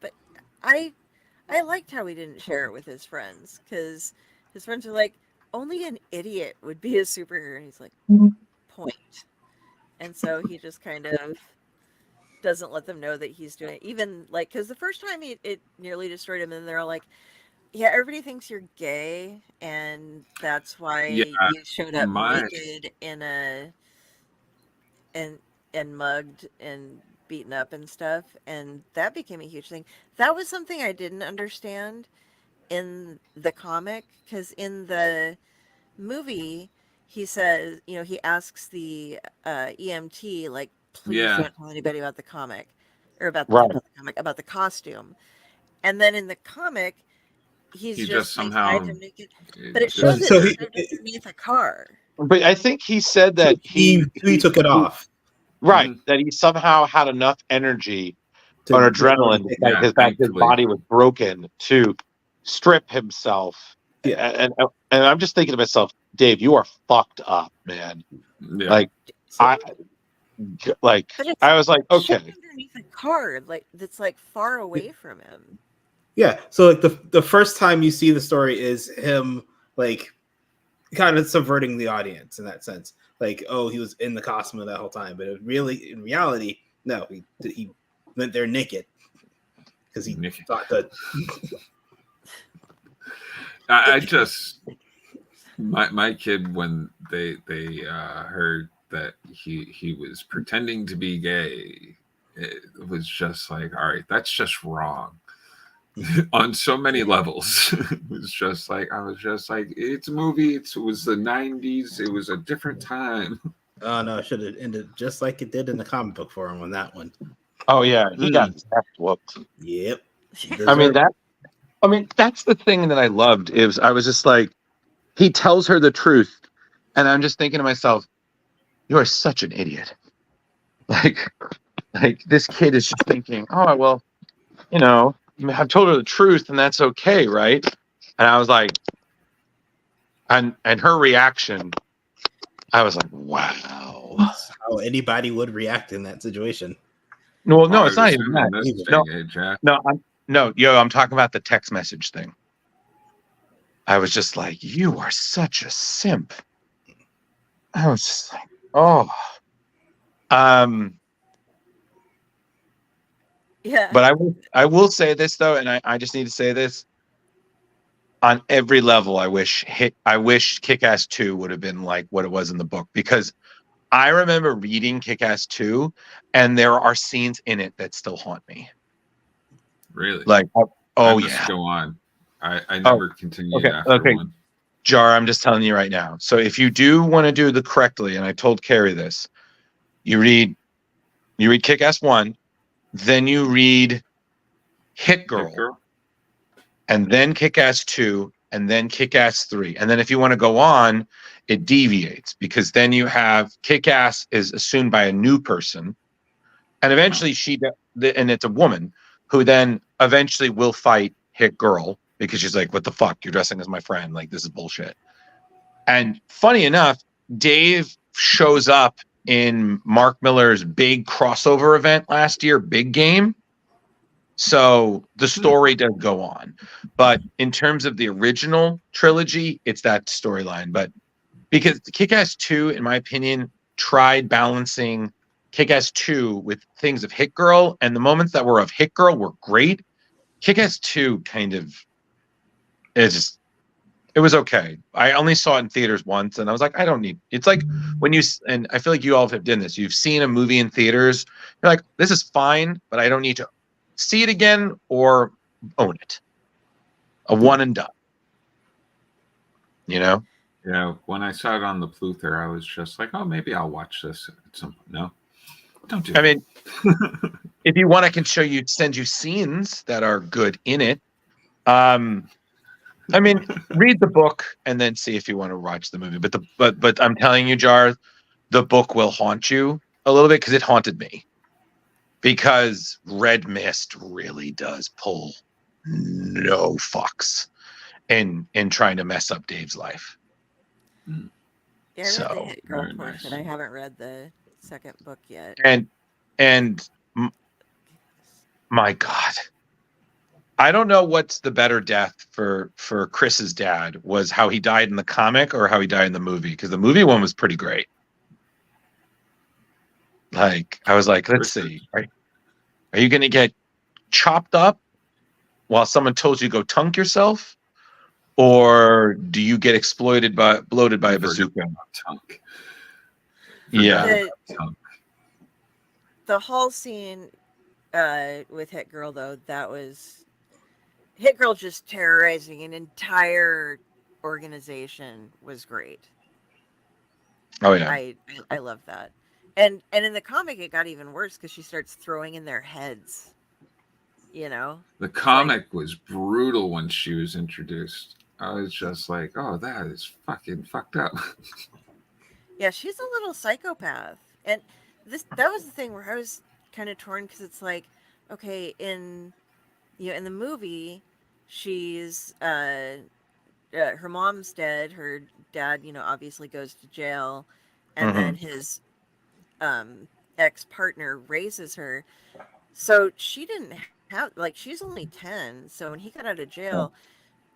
B: but I liked how he didn't share it with his friends because his friends are like, only an idiot would be a superhero, and he's like, point. And so he just kind of doesn't let them know that he's doing it. Even like, because the first time it nearly destroyed him, and they're all like, yeah, everybody thinks you're gay, and that's why
A: Yeah,
B: you showed up
A: my
B: naked in a and mugged and beaten up and stuff, and that became a huge thing. That was something I didn't understand in the comic, because in the movie he says, he asks the EMT, like, please
A: yeah,
B: don't tell anybody about the comic, or about
C: Right.
B: not the comic, about the costume. And then in the comic he's
A: he just
B: they find
A: somehow
B: him naked, but it shows it
F: So
A: disappeared.
B: shoved underneath a car.
C: But I think he said that
F: he took it off
C: right,
A: Mhm.
C: that he somehow had enough energy
F: to
C: or adrenaline,
A: Yeah,
C: that his
A: thankfully.
C: body was broken to strip himself.
F: Yeah.
C: And I'm just thinking to myself, Dave, you are fucked up, man.
A: Yeah.
C: Like, I
B: But it's
C: I was like,
B: shoved
C: okay,
B: underneath a car, like, that's like far away from him.
F: Yeah. So like the first time you see the story is him like kind of subverting the audience in that sense. Like, oh, he was in the costume that whole time, but really, in reality, no, he went there naked because he
A: Naked.
F: thought that.
A: I just my kid, when they heard that he was pretending to be gay, it was just like, all right, that's just wrong on so many levels. It was just like, I was just like, it's a movie. It was the 90s. It was a different time.
F: Oh no, it should have ended just like it did in the comic book for him on that one.
C: oh yeah, he got his ass whooped.
F: Yep.
C: I mean that's the thing that I loved is I was just like, he tells her the truth, and I'm just thinking to myself, you are such an idiot. Like, this kid is just thinking, oh well, I've told her the truth, and that's okay, right? And I was like, and her reaction, I was like, wow.
F: That's how anybody would react in that situation.
C: No,
A: Well,
C: it's
A: I
C: not
A: would
C: even
A: assume in
C: that.
A: this
C: No,
A: day and age, Jack.
C: I'm talking about the text message thing. I was just like, you are such a simp. I was just like, oh.
B: Yeah.
C: But I will say this though, and I just need to say this. On every level, I wish Kick-Ass 2 would have been like what it was in the book, because I remember reading Kick-Ass 2, and there are scenes in it that still haunt me.
A: Really?
C: Like,
A: I must go on. I never continued after one.
C: Jar, I'm just telling you right now. So if you do want to do the correctly, and I told Carrie this, you read Kick-Ass 1, then you read Hit Girl, and then Kick-Ass 2, and then Kick-Ass 3. And then if you want to go on, it deviates, because then you have Kick-Ass is assumed by a new person, and eventually and it's a woman who then eventually will fight Hit Girl, because she's like, what the fuck? You're dressing as my friend. Like, this is bullshit. And funny enough, Dave shows up in Mark Miller's big crossover event last year, Big Game. So the story does go on. But in terms of the original trilogy, it's that storyline. But because Kick-Ass 2, in my opinion, tried balancing Kick-Ass 2 with things of Hit Girl, and the moments that were of Hit Girl were great. Kick-Ass 2 kind of, it was okay. I only saw it in theaters once, and I was like, I don't need. It's like when and I feel like you all have done this. You've seen a movie in theaters, you're like, this is fine, but I don't need to see it again or own it. A one and done.
A: Yeah, when I saw it on the Pluther, I was just like, oh, maybe I'll watch this at some point. No, don't do it.
C: I mean, if you want, I can send you scenes that are good in it. I mean, read the book and then see if you want to watch the movie. But I'm telling you, Jar, the book will haunt you a little bit because it haunted me. Because Red Mist really does pull no fucks in trying to mess up Dave's life.
B: Yeah, I read the
C: So
B: Hit Girl
A: very
B: portion.
A: nice.
B: I haven't read the second book yet.
C: and my God, I don't know what's the better death for Chris's dad, was how he died in the comic or how he died in the movie, because the movie one was pretty great. Like, I was like, let's see, are you going to get chopped up while someone tells you go tunk yourself, or do you get bloated by a bazooka?
A: Tunk.
C: Yeah.
B: The whole scene with Hit Girl, though, that was Hit Girl just terrorizing an entire organization was great.
C: Oh yeah.
B: I love that. And in the comic, it got even worse because she starts throwing in their heads. You know,
A: The comic was brutal when she was introduced. I was just like, oh, that is fucking fucked up.
B: yeah, she's a little psychopath, and that was the thing where I was kind of torn because it's like, okay, in the movie, she's her mom's dead, her dad, obviously goes to jail, and then his ex-partner raises her, so she didn't have, like, she's only 10, so when he got out of jail,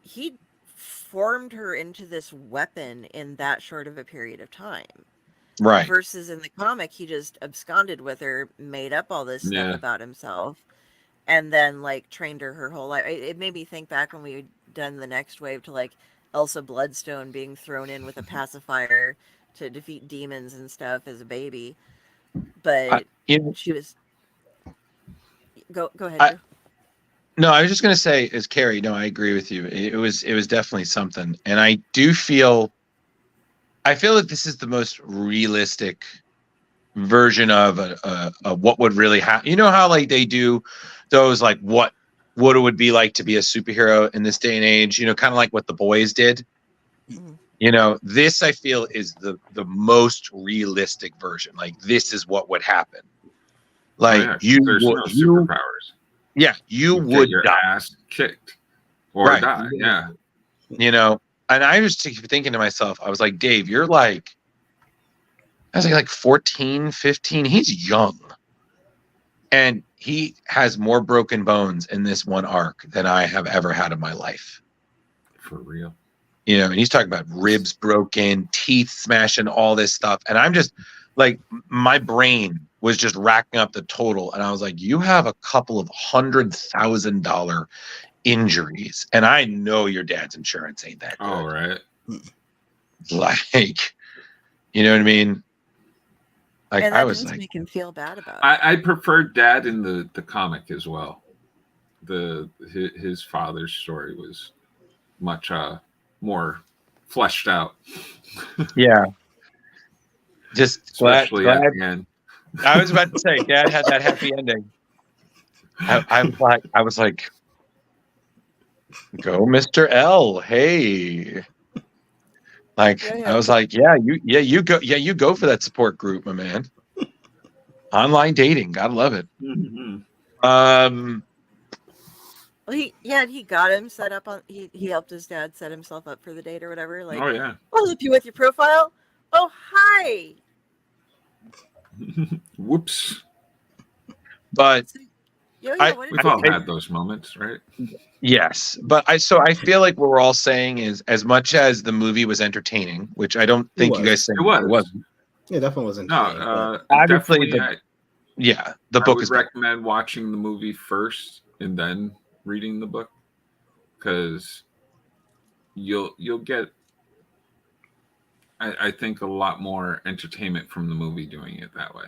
B: he formed her into this weapon in that short of a period of time.
C: Right.
B: Versus in the comic, he just absconded with her, made up all this stuff about himself, and then, like, trained her whole life. It made me think back when we had done the Next Wave to, like, Elsa Bloodstone being thrown in with a pacifier to defeat demons and stuff as a baby. But she was... Go ahead, Drew.
C: No, I was just going to say, as Carrie, no, I agree with you. It was definitely something. And I feel that this is the most realistic version of what would really happen. You know how, like, they do those, like, what it would be like to be a superhero in this day and age, kind of like what The Boys did.
B: Mm-hmm.
C: This, I feel, is the most realistic version. Like, this is what would happen. Like,
A: there's no superpowers.
C: Yeah, you would
A: get your
C: die.
A: ass kicked or die. Yeah.
C: And I was thinking to myself, I was like, Dave, you're like, I was like 14, 15. He's young. And he has more broken bones in this one arc than I have ever had in my life.
A: For real.
C: And he's talking about ribs broken, teeth smashing, all this stuff. And I'm just like, my brain was just racking up the total. And I was like, you have a couple of $100,000 injuries. And I know your dad's insurance ain't that good.
A: Oh, right.
C: Like, you know what I mean? Like,
B: and that
C: I was
B: does
C: like,
B: make him feel bad about it.
A: I preferred Dad in the comic as well. His father's story was much more fleshed out.
C: Yeah. Just
A: especially
C: glad.
A: At the end.
C: I was about to say, Dad had that happy ending. I was like, go, Mr. L. Hey. Like, I was like, you go for that support group, my man. Online dating, gotta love it.
A: Mm-hmm.
B: Well, he got him set up on. He helped his dad set himself up for the date or whatever. Like,
A: oh yeah,
B: I'll help you with your profile. Oh, hi.
A: Whoops.
C: But
A: we've all had those moments, right?
C: Yes, but I feel like what we're all saying is, as much as the movie was entertaining, which I don't think you guys think
A: it was.
F: Yeah, definitely wasn't.
C: No, obviously, the book is.
A: I would recommend watching the movie first and then reading the book, because you'll get, I think, a lot more entertainment from the movie doing it that way.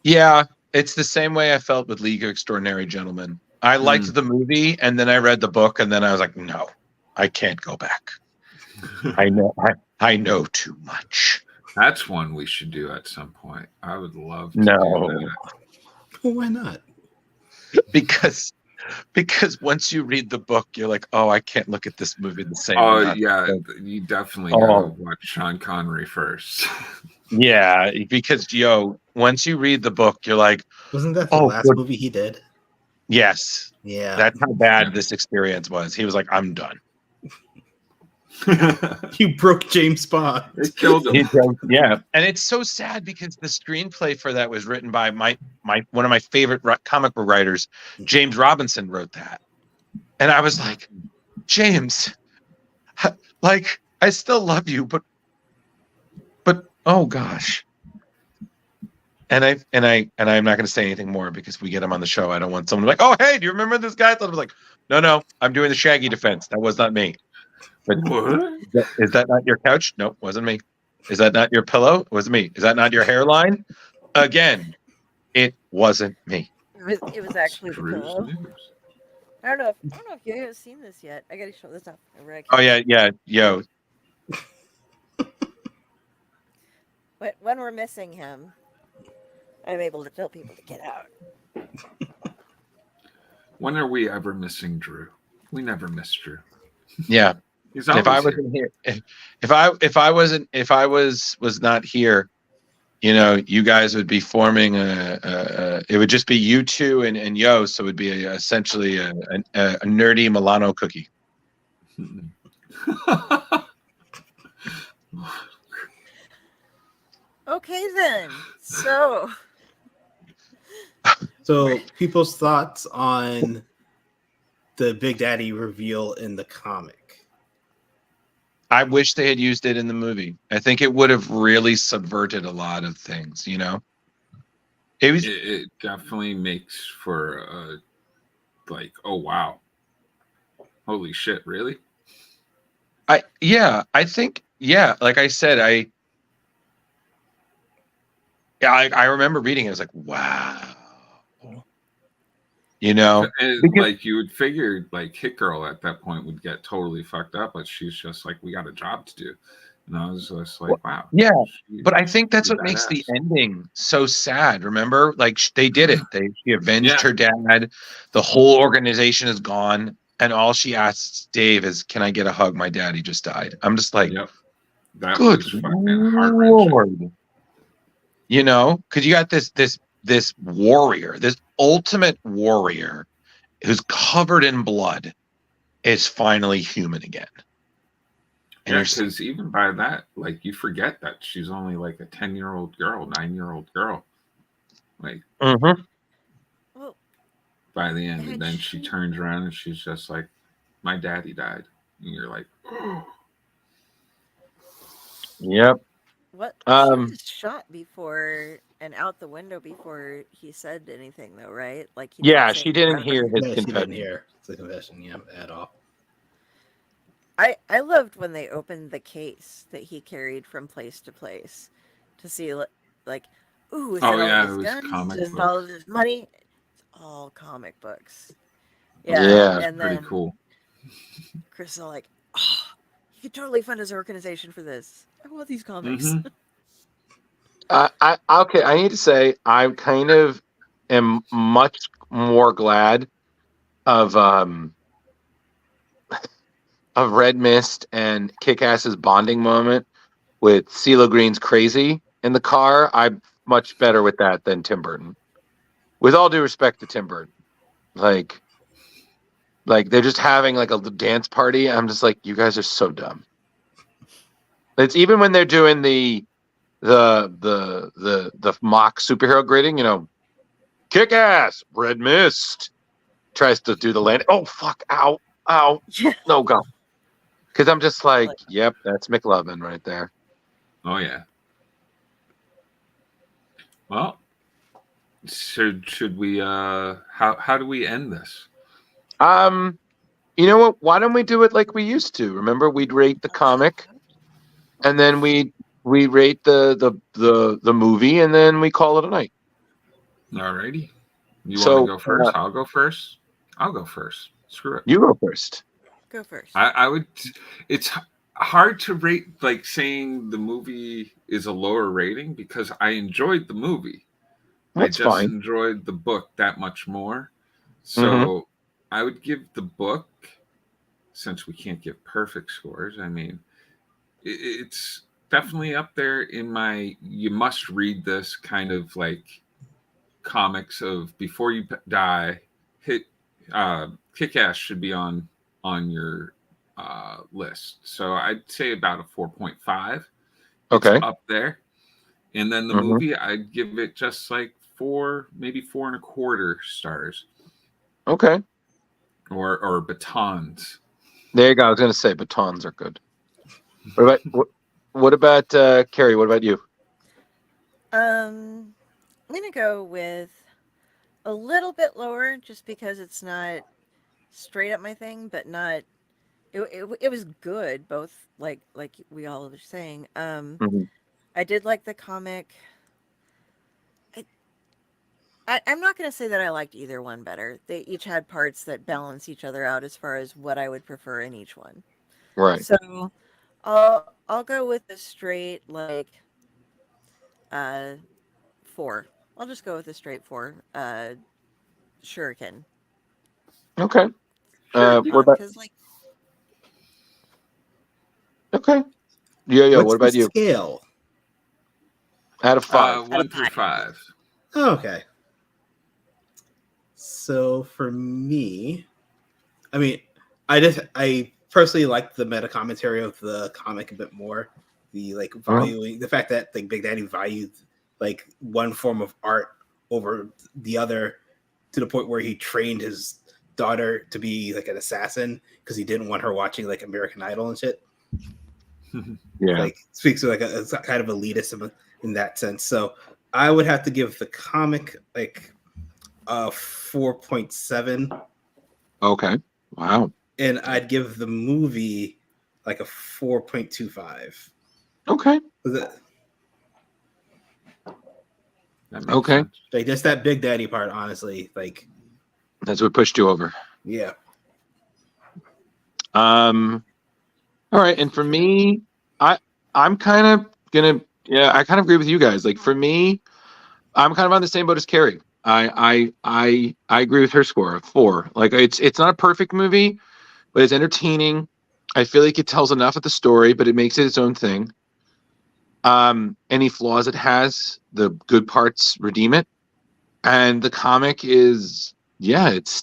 C: Yeah, it's the same way I felt with League of Extraordinary Gentlemen. I liked the movie, and then I read the book, and then I was like, no, I can't go back. I know too much.
A: That's one we should do at some point. I would love to
C: do
A: that.
F: Well, why not?
C: Because because once you read the book, you're like, oh, I can't look at this movie the same.
A: Oh
C: without-
A: yeah, you definitely
C: Oh.
A: gotta watch Sean Connery first.
C: Yeah, because once you read the book, you're like,
F: Wasn't that the
C: oh,
F: last
C: good.
F: movie he did?
C: Yes,
F: Yeah.
C: that's how bad
A: Yeah.
C: this experience was. He was like, I'm done.
F: You broke James Bond.
A: It killed him.
C: Yeah, and it's so sad because the screenplay for that was written by my one of my favorite comic book writers, James Robinson, wrote that, and I was like, James, like I still love you, but oh gosh. And I'm not going to say anything more because if we get him on the show, I don't want someone to be like, oh hey, do you remember this guy? I thought I was like, no, I'm doing the Shaggy defense. That was not me. But
A: What?
C: is that not your couch? Nope, wasn't me. Is that not your pillow? It wasn't me. Is that not your hairline? Again, it wasn't me.
B: It was actually the
A: Drew's
B: pillow.
A: news.
B: I don't know if you guys have seen this yet. I gotta show this up.
C: Oh yeah, yo.
B: But when we're missing him, I'm able to tell people to get out.
A: When are we ever missing Drew? We never miss Drew.
C: Yeah.
A: He's
C: And if I
A: always
C: wasn't
A: here.
C: here, if I was not here, you guys would be forming it would just be you two and Yo, so it would be essentially a nerdy Milano cookie.
B: Okay then. So
F: people's thoughts on the Big Daddy reveal in the comic.
C: I wish they had used it in the movie. I think it would have really subverted a lot of things, It was
A: it definitely makes for like, oh wow, holy shit, really?
C: I think like I said, I remember reading it. I was like, wow.
A: And,
C: Because-
A: like you would figure like Hit Girl at that point would get totally fucked up, but she's just like, we got a job to do. And I was just like, wow.
C: Yeah,
A: she-
C: but I think that's
A: she's
C: what makes the
A: badass.
C: ending so sad. Remember, like they did it. She avenged
A: Yeah.
C: her dad. The whole organization is gone, and all she asks Dave is, "Can I get a hug? My daddy just died." I'm just like,
A: Yep. That
C: good
A: was fucking heart-wrenching.
C: Lord. Because you got this warrior, this ultimate warrior, who's covered in blood, is finally human again. And
A: Yeah,
C: you're
A: because even by that, like you forget that she's only like a 10-year-old girl, 9-year-old girl. Like
C: Mhm.
B: well,
A: by the end,
B: Had
A: and then she
B: she-
A: turns around and she's just like, my daddy died. And you're like, oh.
C: Yep.
B: what she
C: Um,
B: was shot before and out the window before he said anything though, right? Like he
C: Yeah,
B: didn't say
C: she didn't
B: anything.
C: hear his
F: No, she didn't
C: confession.
F: hear the confession, at all.
B: I loved when they opened the case that he carried from place to place to see like, ooh, is
A: Oh,
B: it all
A: yeah,
B: his
A: it was
B: guns?
A: comic
B: Is it all of
A: books.
B: his money? It's all comic books.
C: Yeah.
B: and
A: Pretty
B: then
A: cool.
B: Chris is like, oh, you could totally fund his organization for this. I want these comics.
A: Mhm.
C: Okay, I need to say I kind of am much more glad of Red Mist and Kick-Ass's bonding moment with CeeLo Green's Crazy in the car. I'm much better with that than Tim Burton. With all due respect to Tim Burton. Like they're just having like a dance party. I'm just like, you guys are so dumb. It's even when they're doing the mock superhero grading, Kick-Ass, Red Mist tries to do the land. Oh fuck! Ow!
B: Yeah.
C: No go. Because I'm just like, yep, that's McLovin right there.
A: Oh yeah. Well, should we how do we end this?
C: You know what? Why don't we do it like we used to? Remember, we'd rate the comic, and then we rate the movie, and then we call it a night.
A: Alrighty. You
C: So,
A: want to go first? I'll go first. I'll go first. Screw it.
C: You go first.
B: Go first.
A: I would. It's hard to rate, like saying the movie is a lower rating because I enjoyed the movie.
C: That's
A: I just
C: fine.
A: enjoyed the book that much more. So I would give the book, since we can't give perfect scores. I mean, it's definitely up there in my you must read this kind of like comics of before you die. Hit Kick Ass should be on your list. So I'd say about a 4.5. It's
C: Okay.
A: up there. And then the
C: Mhm.
A: movie, I'd give it just like 4, maybe 4.25 stars,
C: Okay.
A: or batons.
C: There you go. I was going to say batons are good. What about Carrie? What about you?
B: I'm gonna go with a little bit lower, just because it's not straight up my thing, but not. It was good, both like we all were saying.
C: Mhm.
B: I did like the comic. I'm not going to say that I liked either one better. They each had parts that balance each other out as far as what I would prefer in each one.
C: Right.
B: So I'll go with a straight like uh 4. I'll just go with a straight 4. Shuriken.
C: Okay.
A: Sure.
C: What about?
B: Because like
C: Okay. Yeah.
F: What's
C: What
F: the
C: about you?
F: scale?
C: Out of 5.
A: 1 through 5.
F: Okay. So for me, I mean, I personally like the meta commentary of the comic a bit more. The like valuing the fact that like Big Daddy valued like one form of art over the other, to the point where he trained his daughter to be like an assassin because he didn't want her watching like American Idol and shit.
C: Yeah.
F: Like speaks to like a kind of elitism in that sense. So I would have to give the comic like a 4.7,
C: Okay. Wow.
F: and I'd give the movie like a 4.25.
C: Okay.
A: That makes
C: Okay.
A: sense.
F: Like just that Big Daddy part, honestly. Like,
C: That's what pushed you over.
F: yeah.
C: All right. And for me, I'm kind of gonna I kind of agree with you guys. Like for me, I'm kind of on the same boat as Carrie. I agree with her score of 4. Like it's not a perfect movie, but it's entertaining. I feel like it tells enough of the story, but it makes it its own thing. Any flaws it has, the good parts redeem it. And the comic is, it's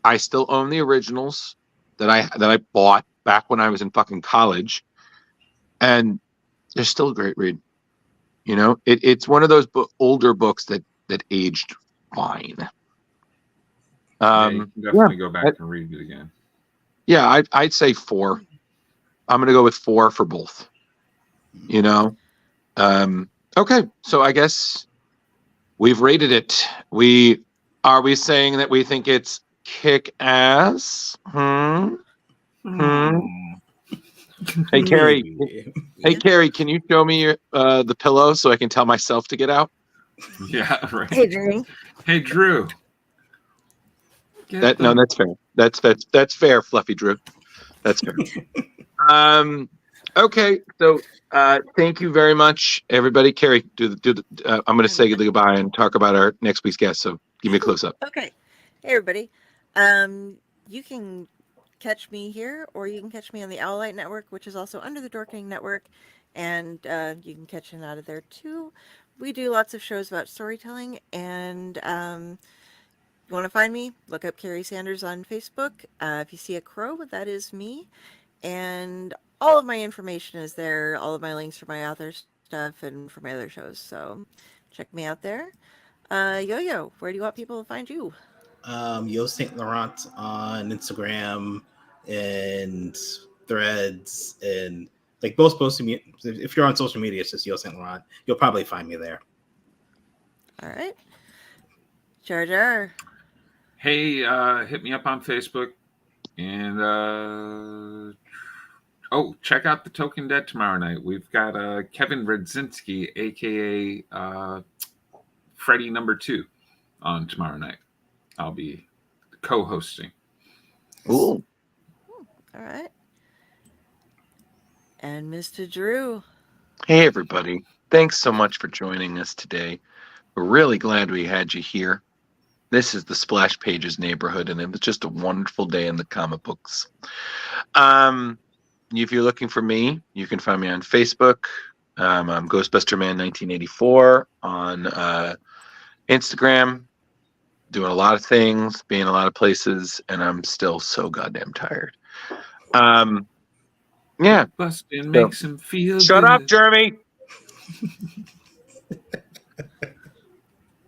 C: I still own the originals that I bought back when I was in fucking college, and they're still a great read. It's one of those older books that aged fine.
A: Yeah, you can
C: Yeah,
A: definitely go back and read it again.
C: yeah, I'd say 4. I'm gonna go with 4 for both. Okay, so I guess we've rated it. Are we saying that we think it's kick ass? Hey Carrie,
F: Maybe.
C: hey Carrie, can you show me the pillow so I can tell myself to get out?
A: Yeah, right.
B: hey Drew.
A: Hey, Drew.
C: No, that's fair. That's fair, Fluffy Drew. That's fair. Okay, so thank you very much, everybody. Carrie, I'm going to say goodbye and talk about our next week's guest. So give me a close up.
B: Okay. Hey everybody. You can catch me here, or you can catch me on the Owlite Network, which is also under the Dorkening Network, and you can catch it out of there too. We do lots of shows about storytelling, and you want to find me, look up Kari Sanders on Facebook. If you see a crow, that is me, and all of my information is there, all of my links for my author stuff and for my other shows, so check me out there. Yo-Yo, where do you want people to find you?
F: Yo Saint Laurent on Instagram and Threads, and like both social media. If you're on social media, it's just Yo Saint Laurent. You'll probably find me there.
B: All right. Jar Jar.
A: Hey, hit me up on Facebook, and check out the Token Dead tomorrow night. We've got Kevin Redzinski, aka Freddy number 2, on tomorrow night. I'll be co-hosting.
C: Cool.
B: All right. And Mr. Drew.
C: Hey, everybody. Thanks so much for joining us today. We're really glad we had you here. This is the Splash Pages neighborhood, and it was just a wonderful day in the comic books. If you're looking for me, you can find me on Facebook. I'm Ghostbuster Man 1984 on Instagram, doing a lot of things, being in a lot of places, and I'm still so goddamn tired. Yeah.
A: Bustin' makes him feel
C: Shut
A: good.
C: up, Jeremy.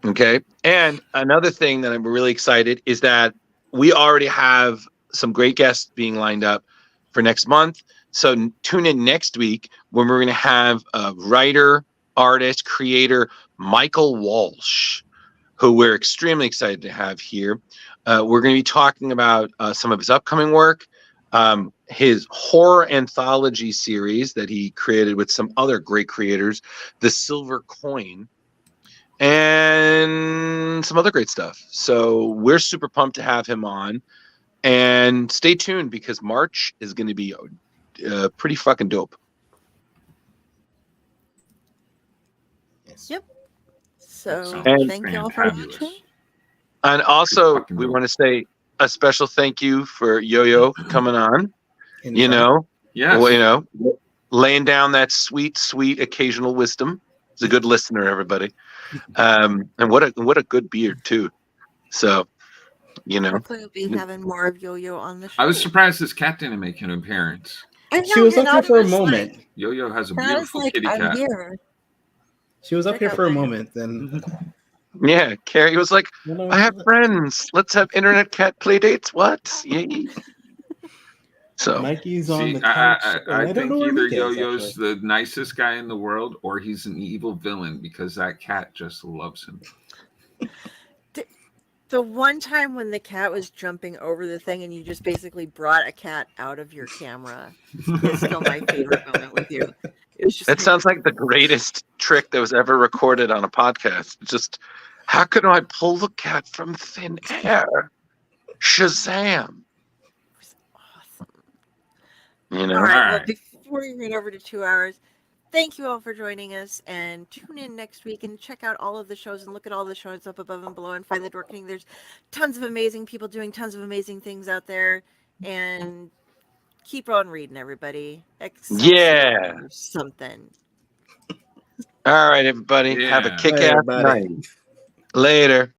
C: Okay. And another thing that I'm really excited is that we already have some great guests being lined up for next month. So tune in next week when we're going to have writer, artist, creator Michael Walsh, who we're extremely excited to have here. We're going to be talking about some of his upcoming work, his horror anthology series that he created with some other great creators, The Silver Coin, and some other great stuff. So we're super pumped to have him on. And stay tuned because March is going to be pretty fucking dope.
B: Yep. So
A: Sounds
B: thank you all for
A: fantabulous.
B: watching.
C: And also,
A: Fucking
C: we
A: dope.
C: want to say a special thank you for Yo-Yo coming on.
F: Anytime.
A: Yes.
C: Laying down that sweet, sweet occasional wisdom. He's a good listener, everybody. And what a good beard too. So,
B: Hopefully we'll be having more of Yo-Yo on the show.
A: I was surprised this cat didn't make an appearance.
B: I
F: She
B: know,
F: was up here for a
B: Hinata was
F: moment.
B: Like,
A: Yo-Yo has a
B: Hinata's
A: beautiful
B: like,
A: kitty
B: I'm
A: cat.
B: here.
F: She was up
B: Check
F: here
B: out
F: for a
B: my-
F: moment. Then
C: yeah, Carrie was like, I have friends. Let's have internet cat play dates. What? Yay. So
F: Mikey's on
A: See,
F: the couch.
A: I
F: don't
A: think
F: know where
A: either
F: Mika is,
A: Yo-Yo's
F: actually.
A: the nicest guy in the world or he's an evil villain because that cat just loves him.
B: The one time when the cat was jumping over the thing and you just basically brought a cat out of your camera is still my favorite moment with you. It was just
C: that sounds like the greatest trick that was ever recorded on a podcast. Just, how can I pull the cat from thin air? Shazam.
B: awesome.
C: You know?
B: All right.
A: All
B: Well,
A: right.
B: before we run over to 2 hours, thank you all for joining us and tune in next week and check out all of the shows and look at all the shows up above and below and find the Dorkening. There's tons of amazing people doing tons of amazing things out there, and keep on reading, everybody. Excelsior
C: Yeah.
B: or something.
C: All right, everybody. Have a
A: Yeah.
C: kick-ass
F: Everybody.
C: night. Later.